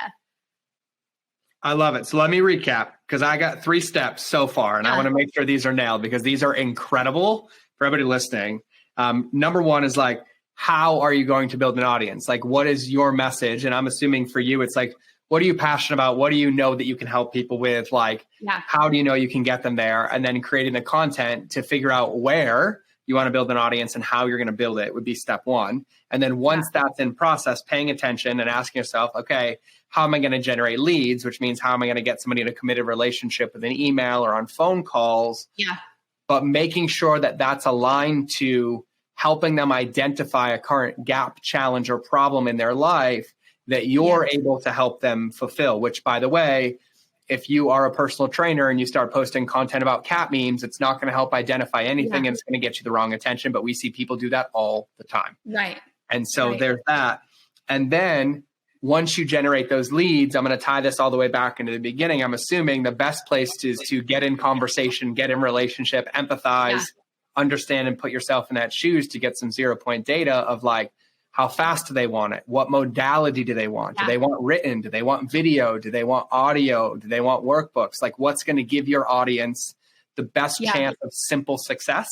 I love it. So let me recap, because I got 3 steps so far, and I want to make sure these are nailed because these are incredible for everybody listening. Number 1 is like, how are you going to build an audience? Like, what is your message? And I'm assuming for you, it's like, what are you passionate about? What do you know that you can help people with? Like, how do you know you can get them there? And then creating the content to figure out where you want to build an audience and how you're going to build it would be step 1. And then once that's in process, paying attention and asking yourself, okay, how am I going to generate leads? Which means how am I going to get somebody in a committed relationship with an email or on phone calls? But making sure that that's aligned to helping them identify a current gap, challenge, or problem in their life that you're able to help them fulfill, which, by the way, if you are a personal trainer and you start posting content about cat memes, it's not going to help identify anything and it's going to get you the wrong attention. But we see people do that all the time. Right. And so there's that. And then once you generate those leads, I'm going to tie this all the way back into the beginning. I'm assuming the best place is to get in conversation, get in relationship, empathize, understand, and put yourself in that shoes to get some 0-point data of like, how fast do they want it? What modality do they want? Do they want written? Do they want video? Do they want audio? Do they want workbooks? Like, what's going to give your audience the best chance of simple success?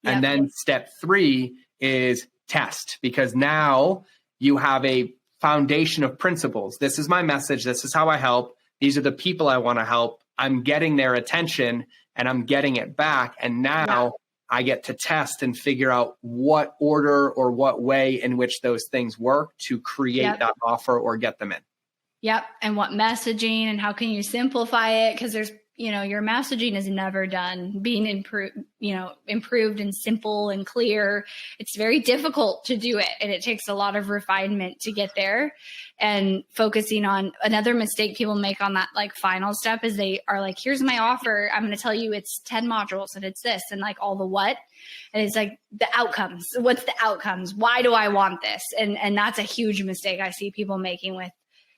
And then step 3 is test, because now you have a foundation of principles. This is my message. This is how I help. These are the people I want to help. I'm getting their attention and I'm getting it back. And now I get to test and figure out what order or what way in which those things work to create that offer or get them in. Yep. And what messaging and how can you simplify it? Because there's, your messaging is never done being improved and simple and clear. It's very difficult to do it. And it takes a lot of refinement to get there. And focusing on another mistake people make on that like final step is they are like, here's my offer. I'm going to tell you it's 10 modules and it's this and like all the what. And it's like the outcomes. What's the outcomes? Why do I want this? And that's a huge mistake I see people making with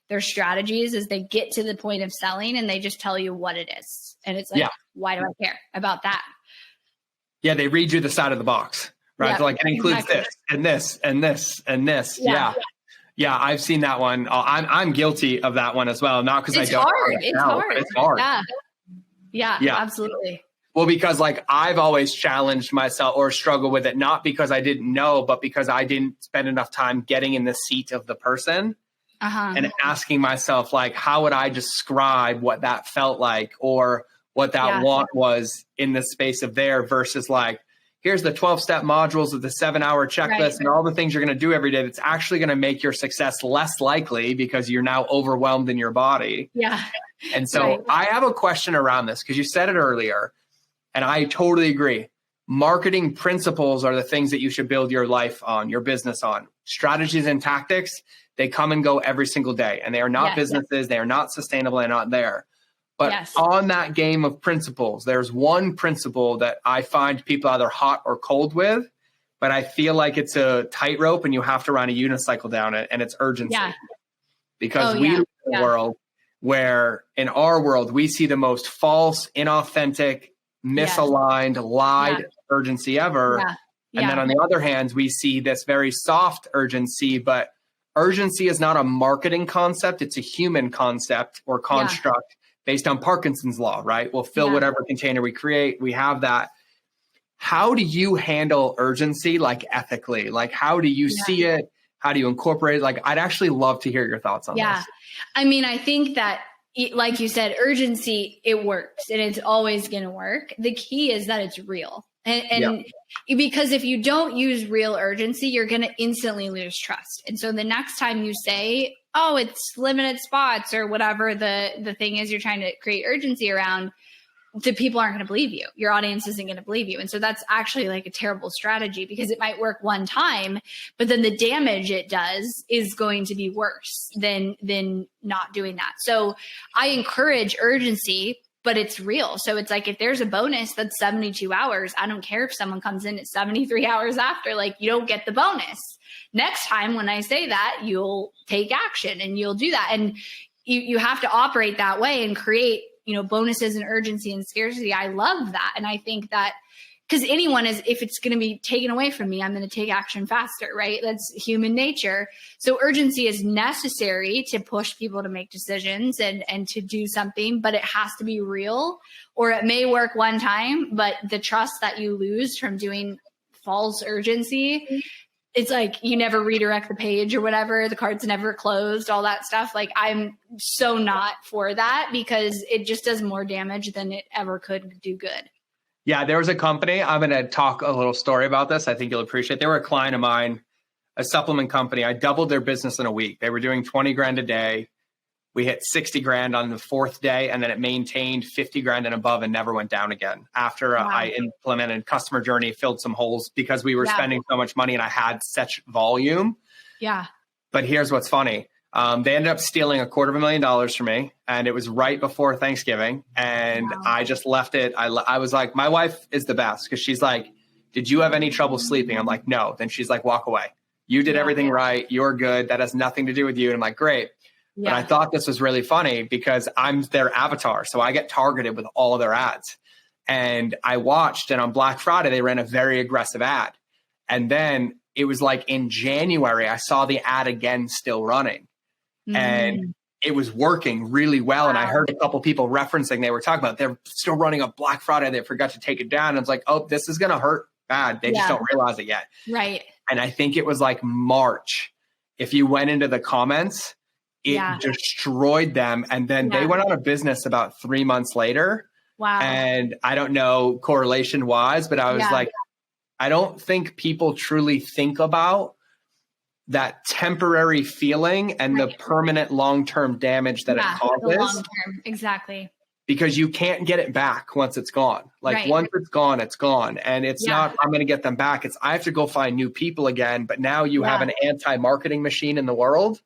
their strategies is they get to the point of selling and they just tell you what it is. And it's like, why do I care about that? Yeah. They read you the side of the box, right? They're like, it includes this and this and this and this. Yeah. I've seen that one. I'm guilty of that one as well. Not because I don't. It's hard. It's hard. Yeah, absolutely. Well, because like I've always challenged myself or struggled with it, not because I didn't know, but because I didn't spend enough time getting in the seat of the person. And asking myself, like, how would I describe what that felt like or what that want was in the space of there versus like, here's the 12-step modules of the 7-hour checklist and all the things you're going to do every day. That's actually going to make your success less likely because you're now overwhelmed in your body. And so I have a question around this because you said it earlier and I totally agree. Marketing principles are the things that you should build your life on, your business on. Strategies and tactics, they come and go every single day and they are not businesses. They are not sustainable. They're not there. But on that game of principles, there's one principle that I find people either hot or cold with, but I feel like it's a tightrope and you have to run a unicycle down it, and it's urgency. Because we live in a world where in our world, we see the most false, inauthentic, misaligned, lied urgency ever. And then on the other hand, we see this very soft urgency, but urgency is not a marketing concept. It's a human concept or construct based on Parkinson's law, right? We'll fill whatever container we create. We have that. How do you handle urgency, like ethically? Like, how do you see it? How do you incorporate it? Like, I'd actually love to hear your thoughts on this. I mean, I think that, like you said, urgency, it works and it's always going to work. The key is that it's real. And because if you don't use real urgency, you're going to instantly lose trust. And so the next time you say, oh, it's limited spots or whatever the thing is you're trying to create urgency around, the people aren't going to believe you. Your audience isn't going to believe you. And so that's actually like a terrible strategy because it might work one time, but then the damage it does is going to be worse than not doing that. So I encourage urgency, but it's real. So it's like, if there's a bonus that's 72 hours, I don't care if someone comes in at 73 hours after, like, you don't get the bonus. Next time when I say that, you'll take action and you'll do that. And you have to operate that way and create, bonuses and urgency and scarcity. I love that. And I think that because anyone is, if it's going to be taken away from me, I'm going to take action faster, right? That's human nature. So urgency is necessary to push people to make decisions and to do something, but it has to be real, or it may work one time, but the trust that you lose from doing false urgency, it's like you never redirect the page or whatever, the card's never closed, all that stuff. Like, I'm so not for that because it just does more damage than it ever could do good. Yeah, there was a company, I'm going to talk a little story about this. I think you'll appreciate. They were a client of mine, a supplement company. I doubled their business in a week. They were doing 20 grand a day. We hit 60 grand on the fourth day, and then it maintained 50 grand and above and never went down again. After I implemented customer journey, filled some holes because we were spending so much money and I had such volume. Yeah. But here's what's funny. They ended up stealing $250,000 from me, and it was right before Thanksgiving. And I just left it. I was like, my wife is the best because she's like, did you have any trouble sleeping? I'm like, no. Then she's like, walk away. You did everything right. You're good. That has nothing to do with you. And I'm like, great. But I thought this was really funny because I'm their avatar. So I get targeted with all of their ads. And I watched, and on Black Friday, they ran a very aggressive ad. And then it was like in January, I saw the ad again still running. And it was working really well. And I heard a couple people referencing, they were talking about they're still running a Black Friday. They forgot to take it down. And I was like, oh, this is going to hurt bad. They just don't realize it yet. Right. And I think it was like March. If you went into the comments, it destroyed them. And then they went out of business about 3 months later. Wow. And I don't know correlation wise, but I was like, I don't think people truly think about that temporary feeling and the permanent long-term damage that it causes. Long-term. Exactly. Because you can't get it back once it's gone. Like once it's gone, it's gone. And it's not, I'm going to get them back. It's, I have to go find new people again. But now you have an anti-marketing machine in the world.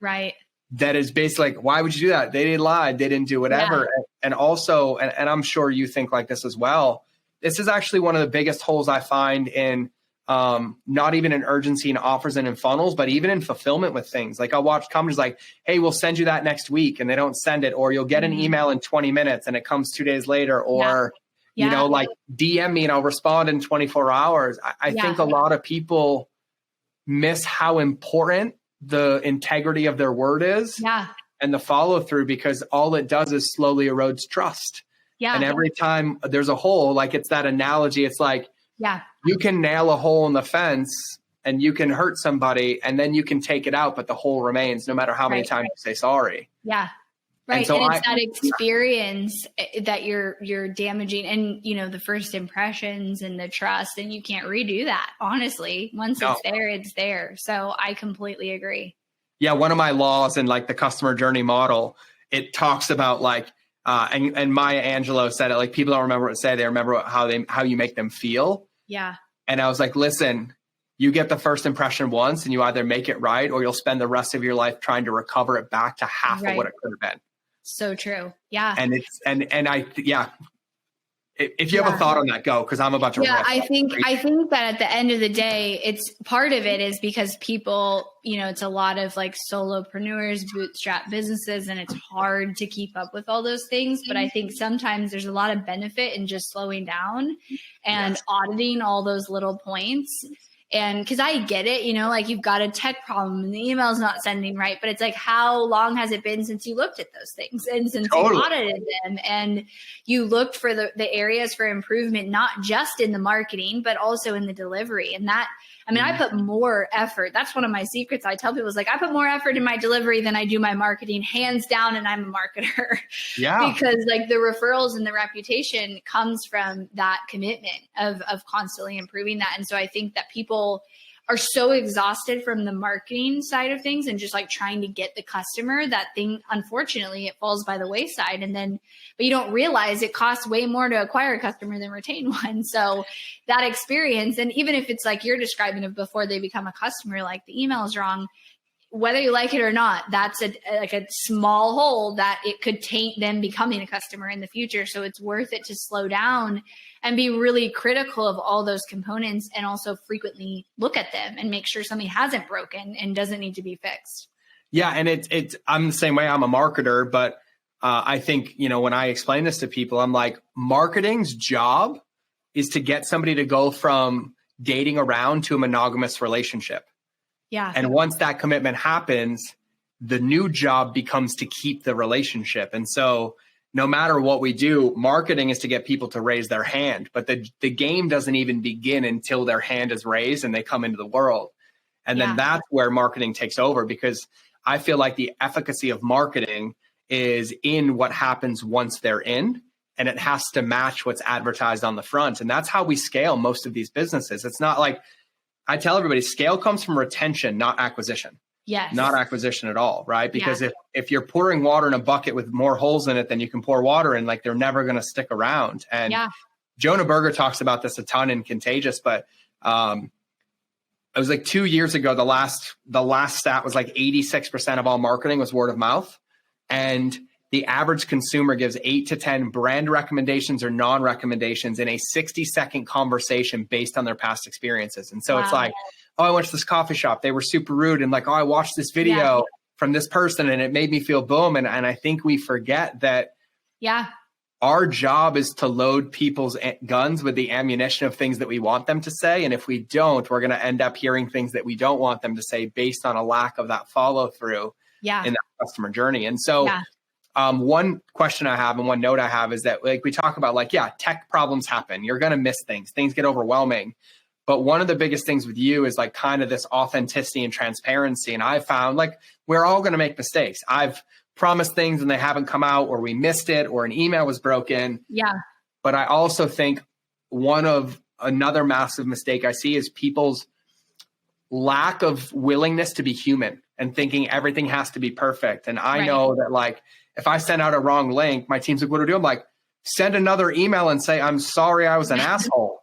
Right. That is basically like, why would you do that? They didn't lie. They didn't do whatever. And also, and I'm sure you think like this as well. This is actually one of the biggest holes I find in not even in urgency and offers and in funnels, but even in fulfillment with things. Like I'll watch companies like, hey, we'll send you that next week, and they don't send it, or you'll get an email in 20 minutes and it comes 2 days later, or, you know, like DM me and I'll respond in 24 hours. I think a lot of people miss how important the integrity of their word is and the follow through, because all it does is slowly erodes trust. And every time there's a hole, like it's that analogy, it's like, you can nail a hole in the fence and you can hurt somebody and then you can take it out, but the hole remains no matter how many times you say sorry. Right. And, so it's that experience that you're damaging, and you know, the first impressions and the trust, and you can't redo that. Honestly, once it's there, it's there. So I completely agree. Yeah. One of my laws in like the customer journey model, it talks about like, and Maya Angelou said it, like people don't remember what to say. They remember how you make them feel. Yeah. And I was like, listen, you get the first impression once and you either make it right or you'll spend the rest of your life trying to recover it back to half of what it could have been. So true. Yeah. And it's, and I, if you have a thought on that, go, because I'm about to. I think that at the end of the day, it's part of it is because people, you know, it's a lot of like solopreneurs, bootstrap businesses, and it's hard to keep up with all those things. But I think sometimes there's a lot of benefit in just slowing down and auditing all those little points. And because I get it, you know, like you've got a tech problem and the email's not sending right, but it's like, how long has it been since you looked at those things and since you audited them and you looked for the areas for improvement, not just in the marketing, but also in the delivery. And that, I mean, I put more effort. That's one of my secrets. I tell people is like, I put more effort in my delivery than I do my marketing, hands down. And I'm a marketer. Yeah. Because like the referrals and the reputation comes from that commitment of constantly improving that. And so I think that people are so exhausted from the marketing side of things and just like trying to get the customer, that thing, unfortunately, it falls by the wayside. And then, but you don't realize it costs way more to acquire a customer than retain one. So that experience, and even if it's like you're describing it before they become a customer, like the email is wrong, whether you like it or not, that's a small hole that it could taint them becoming a customer in the future. So it's worth it to slow down and be really critical of all those components, and also frequently look at them and make sure something hasn't broken and doesn't need to be fixed. Yeah. And it's, I'm the same way. I'm a marketer, but I think, when I explain this to people, I'm like, marketing's job is to get somebody to go from dating around to a monogamous relationship. Yeah. And once that commitment happens, the new job becomes to keep the relationship. And so no matter what we do, marketing is to get people to raise their hand, but the game doesn't even begin until their hand is raised and they come into the world. And then that's where marketing takes over, because I feel like the efficacy of marketing is in what happens once they're in, and it has to match what's advertised on the front. And that's how we scale most of these businesses. It's not like, I tell everybody, scale comes from retention, not acquisition. Yes. Not acquisition at all, right? Because if you're pouring water in a bucket with more holes in it than you can pour water in, like, they're never going to stick around. And Jonah Berger talks about this a ton in Contagious, but it was like 2 years ago, the last stat was like 86% of all marketing was word of mouth. And the average consumer gives 8 to 10 brand recommendations or non-recommendations in a 60-second conversation based on their past experiences. And so it's like, oh, I went to this coffee shop, they were super rude. And like, oh, I watched this video from this person and it made me feel boom. And I think we forget that our job is to load people's guns with the ammunition of things that we want them to say. And if we don't, we're going to end up hearing things that we don't want them to say based on a lack of that follow through in that customer journey. And so one question I have and one note I have is that, like, we talk about, like, tech problems happen. You're going to miss things. Things get overwhelming. But one of the biggest things with you is like kind of this authenticity and transparency. And I found, like, we're all going to make mistakes. I've promised things and they haven't come out, or we missed it, or an email was broken. Yeah. But I also think another massive mistake I see is people's lack of willingness to be human and thinking everything has to be perfect. And I know that, like, if I send out a wrong link, my team's like, what do I do? I'm like, send another email and say, I'm sorry, I was an asshole.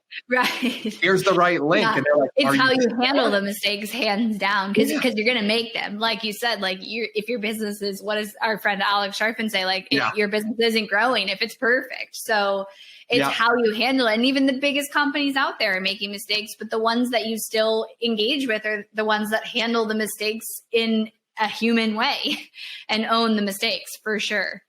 Here's the right link. And they're like, it's how you handle the mistakes, hands down, because you're going to make them. Like you said, like, if your business is, what does our friend Alex Sharpin say? Like, if your business isn't growing, if it's perfect. So it's how you handle it. And even the biggest companies out there are making mistakes, but the ones that you still engage with are the ones that handle the mistakes in a human way and own the mistakes, for sure.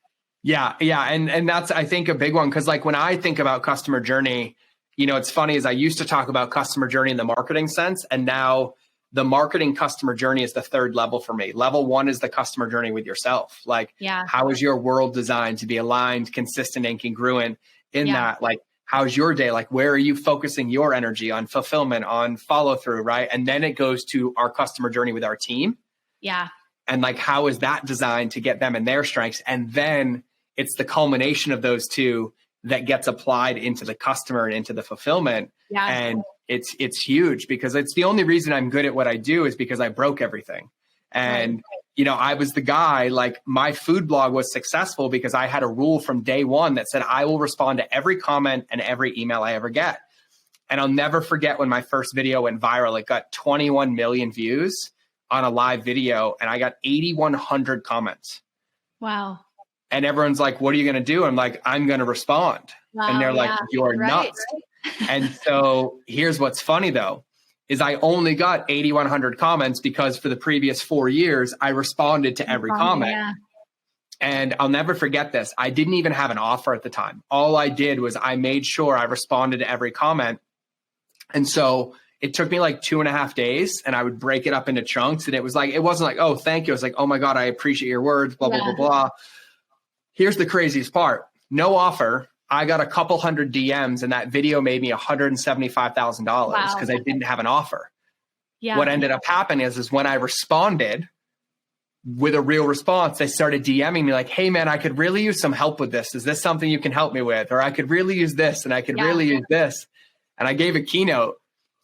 Yeah. And that's, I think, a big one. Cause like, when I think about customer journey, it's funny, is I used to talk about customer journey in the marketing sense. And now the marketing customer journey is the third level for me. Level 1 is the customer journey with yourself. Like, how is your world designed to be aligned, consistent, and congruent in that? Like, how's your day? Like, where are you focusing your energy on? Fulfillment, on follow through, right? And then it goes to our customer journey with our team. Yeah. And like, how is that designed to get them in their strengths? And then it's the culmination of those two that gets applied into the customer and into the fulfillment. Yeah. And it's huge, because it's the only reason I'm good at what I do is because I broke everything. And, I was the guy, like, my food blog was successful because I had a rule from day one that said, I will respond to every comment and every email I ever get. And I'll never forget when my first video went viral. It got 21 million views on a live video, and I got 8,100 comments. Wow. And everyone's like, what are you going to do? I'm like, I'm going to respond. Wow, and they're like, you're nuts. Right. And so here's what's funny, though, is I only got 8,100 comments because for the previous 4 years, I responded to every comment. Yeah. And I'll never forget this. I didn't even have an offer at the time. All I did was I made sure I responded to every comment. And so it took me like 2.5 days, and I would break it up into chunks. And it was like, it wasn't like, oh, thank you. It was like, oh my God, I appreciate your words, blah, blah, blah, blah. Here's the craziest part. No offer. I got a couple hundred DMs, and that video made me $175,000 because I didn't have an offer. Yeah. What ended up happening is when I responded with a real response, they started DMing me like, hey man, I could really use some help with this. Is this something you can help me with? Or I could really use this and I could really use this. And I gave a keynote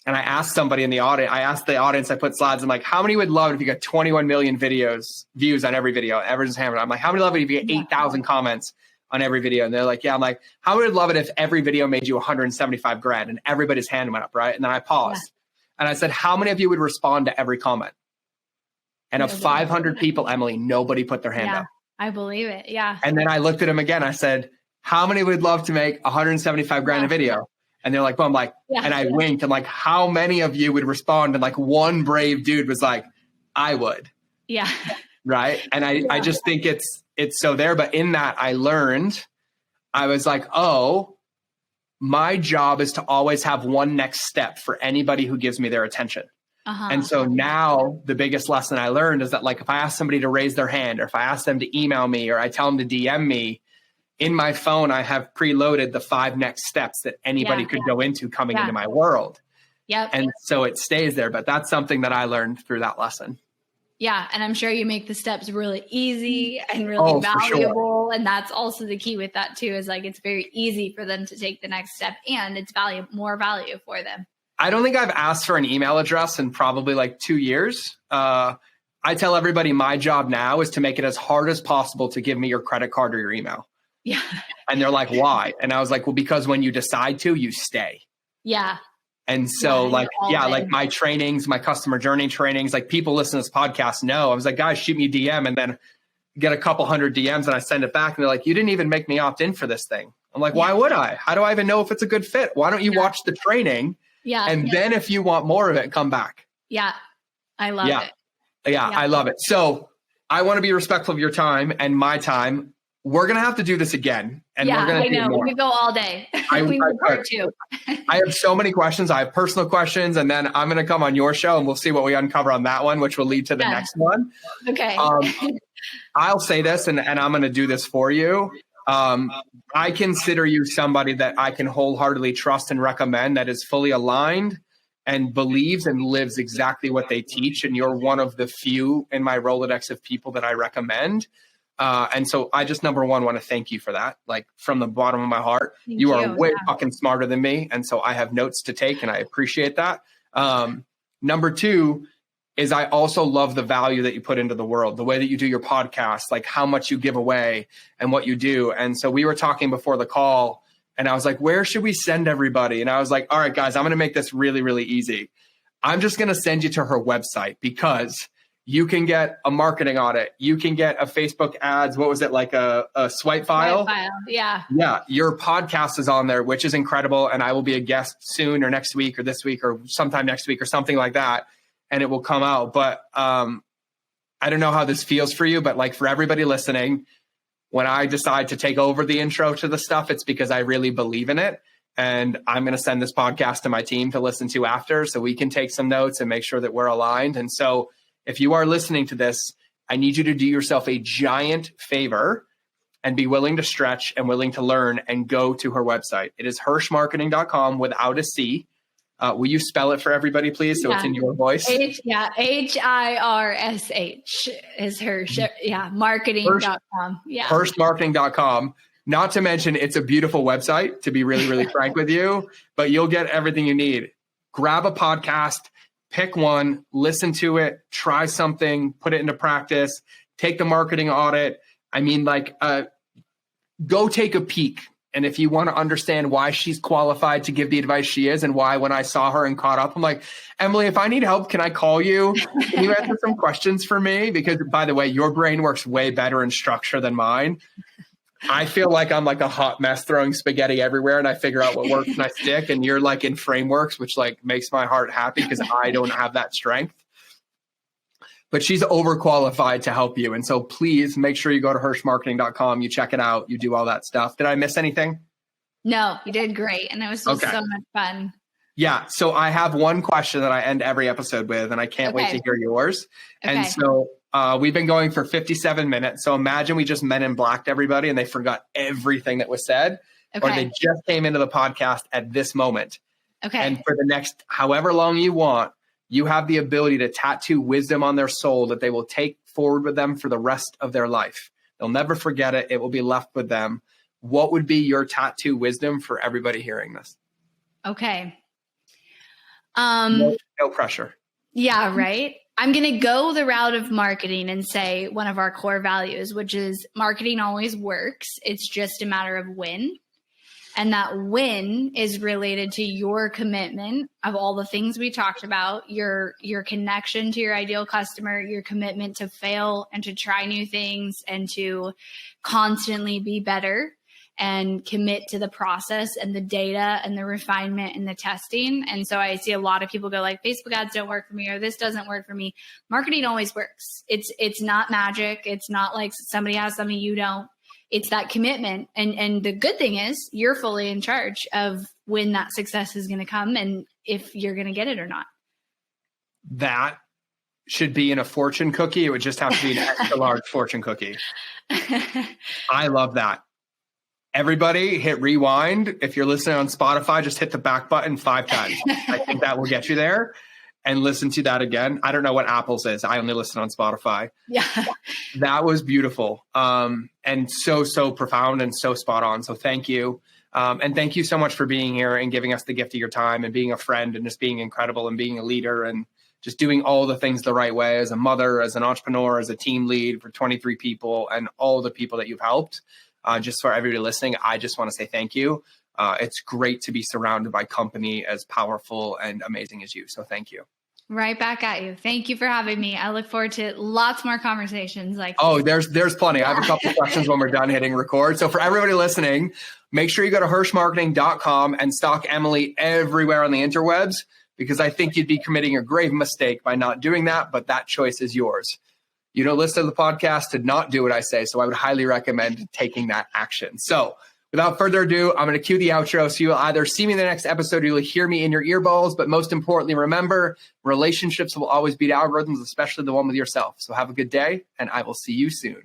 and I asked somebody in the audience, I put slides. I'm like, how many would love it if you got 21 million views on every video? Everyone's hammered. I'm like, how many love it if you get 8,000 comments on every video? And they're like, yeah. I'm like, how would love it if every video made you 175 grand? And everybody's hand went up, right? And then I paused and I said, how many of you would respond to every comment? And of 500 people, Emily, nobody put their hand up. I believe it. Yeah. And then I looked at them again. I said, how many would love to make 175 grand a video? And they're like, well, I'm like, and I winked. I'm like, how many of you would respond? And like one brave dude was like, I would. Yeah. Right. And I just think it's so there. But in that I learned, I was like, oh, my job is to always have one next step for anybody who gives me their attention. And so now the biggest lesson I learned is that like, if I ask somebody to raise their hand or if I ask them to email me or I tell them to DM me, in my phone, I have preloaded the 5 next steps that anybody could go into coming into my world. Yep. And so it stays there. But that's something that I learned through that lesson. Yeah. And I'm sure you make the steps really easy and really valuable. And that's also the key with that too, is like, it's very easy for them to take the next step and it's more value for them. I don't think I've asked for an email address in probably like 2 years. I tell everybody my job now is to make it as hard as possible to give me your credit card or your email. Yeah. And they're like, why? And I was like, well, because when you decide to, you stay. Yeah. And so like my trainings, my customer journey trainings, like people listen to this podcast know. I was like, guys, shoot me a DM and then get a couple hundred DMs and I send it back. And they're like, you didn't even make me opt in for this thing. I'm like, why would I? How do I even know if it's a good fit? Why don't you watch the training? Yeah. And then if you want more of it, come back. Yeah. I love it. Yeah, I love it. So I want to be respectful of your time and my time. We're going to have to do this again. And we're going to do more. We could go all day. We could part 2. I have so many questions. I have personal questions, and then I'm going to come on your show and we'll see what we uncover on that one, which will lead to the next one. Okay. I'll say this, and I'm going to do this for you. I consider you somebody that I can wholeheartedly trust and recommend that is fully aligned and believes and lives exactly what they teach. And you're one of the few in my Rolodex of people that I recommend. And so I just, number one, want to thank you for that. Like from the bottom of my heart, you are way fucking smarter than me. And so I have notes to take and I appreciate that. Number two is I also love the value that you put into the world, the way that you do your podcast, like how much you give away and what you do. And so we were talking before the call and I was like, where should we send everybody? And I was like, all right, guys, I'm going to make this really, really easy. I'm just going to send you to her website because you can get a marketing audit. You can get a Facebook ads. What was it? Like a swipe file? Yeah. Yeah. Your podcast is on there, which is incredible. And I will be a guest soon or next week or this week or sometime next week or something like that. And it will come out. But I don't know how this feels for you, but like for everybody listening, when I decide to take over the intro to the stuff, it's because I really believe in it. And I'm going to send this podcast to my team to listen to after so we can take some notes and make sure that we're aligned. And so if you are listening to this, I need you to do yourself a giant favor and be willing to stretch and willing to learn and go to her website. It is hirschmarketing.com without a C. Will you spell it for everybody, please? So it's in your voice. Hirsch is Hirsch. Yeah. Marketing.com. Yeah. Hirschmarketing.com. Not to mention, it's a beautiful website, to be really, really frank with you, but you'll get everything you need. Grab a podcast, pick one, listen to it, try something, put it into practice, take the marketing audit. I mean, like, go take a peek. And if you want to understand why she's qualified to give the advice she is and why when I saw her and caught up, I'm like, Emily, if I need help, can I call you? Can you answer some questions for me? Because by the way, your brain works way better in structure than mine. I feel like I'm like a hot mess throwing spaghetti everywhere and I figure out what works and I stick. And you're like in frameworks, which like makes my heart happy because I don't have that strength. But she's overqualified to help you. And so please make sure you go to hirschmarketing.com. You check it out. You do all that stuff. Did I miss anything? No, you did great. And it was just so much fun. Yeah. So I have one question that I end every episode with, and I can't wait to hear yours. And so we've been going for 57 minutes. So imagine we just Men in Blacked everybody and they forgot everything that was said, or they just came into the podcast at this moment. And for the next however long you want, You have the ability to tattoo wisdom on their soul that they will take forward with them for the rest of their life. They'll never forget it. It will be left with them. What would be your tattoo wisdom for everybody hearing this? Okay. No pressure. Yeah, right. I'm going to go the route of marketing and say one of our core values, which is marketing always works. It's just a matter of when. And that win is related to your commitment of all the things we talked about, your connection to your ideal customer, your commitment to fail and to try new things and to constantly be better and commit to the process and the data and the refinement and the testing. And so I see a lot of people go like, Facebook ads don't work for me, or this doesn't work for me. Marketing always works. It's not magic. It's not like somebody has something you don't. It's that commitment. And the good thing is you're fully in charge of when that success is going to come and if you're going to get it or not. That should be in a fortune cookie. It would just have to be an extra large fortune cookie. I love that. Everybody hit rewind. If you're listening on Spotify, just hit the back button 5 times. I think that will get you there. And listen to that again. I don't know what Apple's is. I only listen on Spotify. Yeah. That was beautiful. And so profound and so spot on. So thank you. And thank you so much for being here and giving us the gift of your time and being a friend and just being incredible and being a leader and just doing all the things the right way as a mother, as an entrepreneur, as a team lead for 23 people and all the people that you've helped. Just for everybody listening, I just want to say thank you. It's great to be surrounded by company as powerful and amazing as you. So thank you. Right back at you. Thank you for having me. I look forward to lots more conversations like this. Oh, there's plenty. I have a couple of questions when we're done hitting record. So for everybody listening, make sure you go to hirschmarketing.com and stalk Emily everywhere on the interwebs, because I think you'd be committing a grave mistake by not doing that, but that choice is yours. You don't listen to the podcast to not do what I say, so I would highly recommend taking that action. So without further ado, I'm going to cue the outro. So you'll either see me in the next episode or you'll hear me in your earballs. But most importantly, remember, relationships will always beat algorithms, especially the one with yourself. So have a good day, and I will see you soon.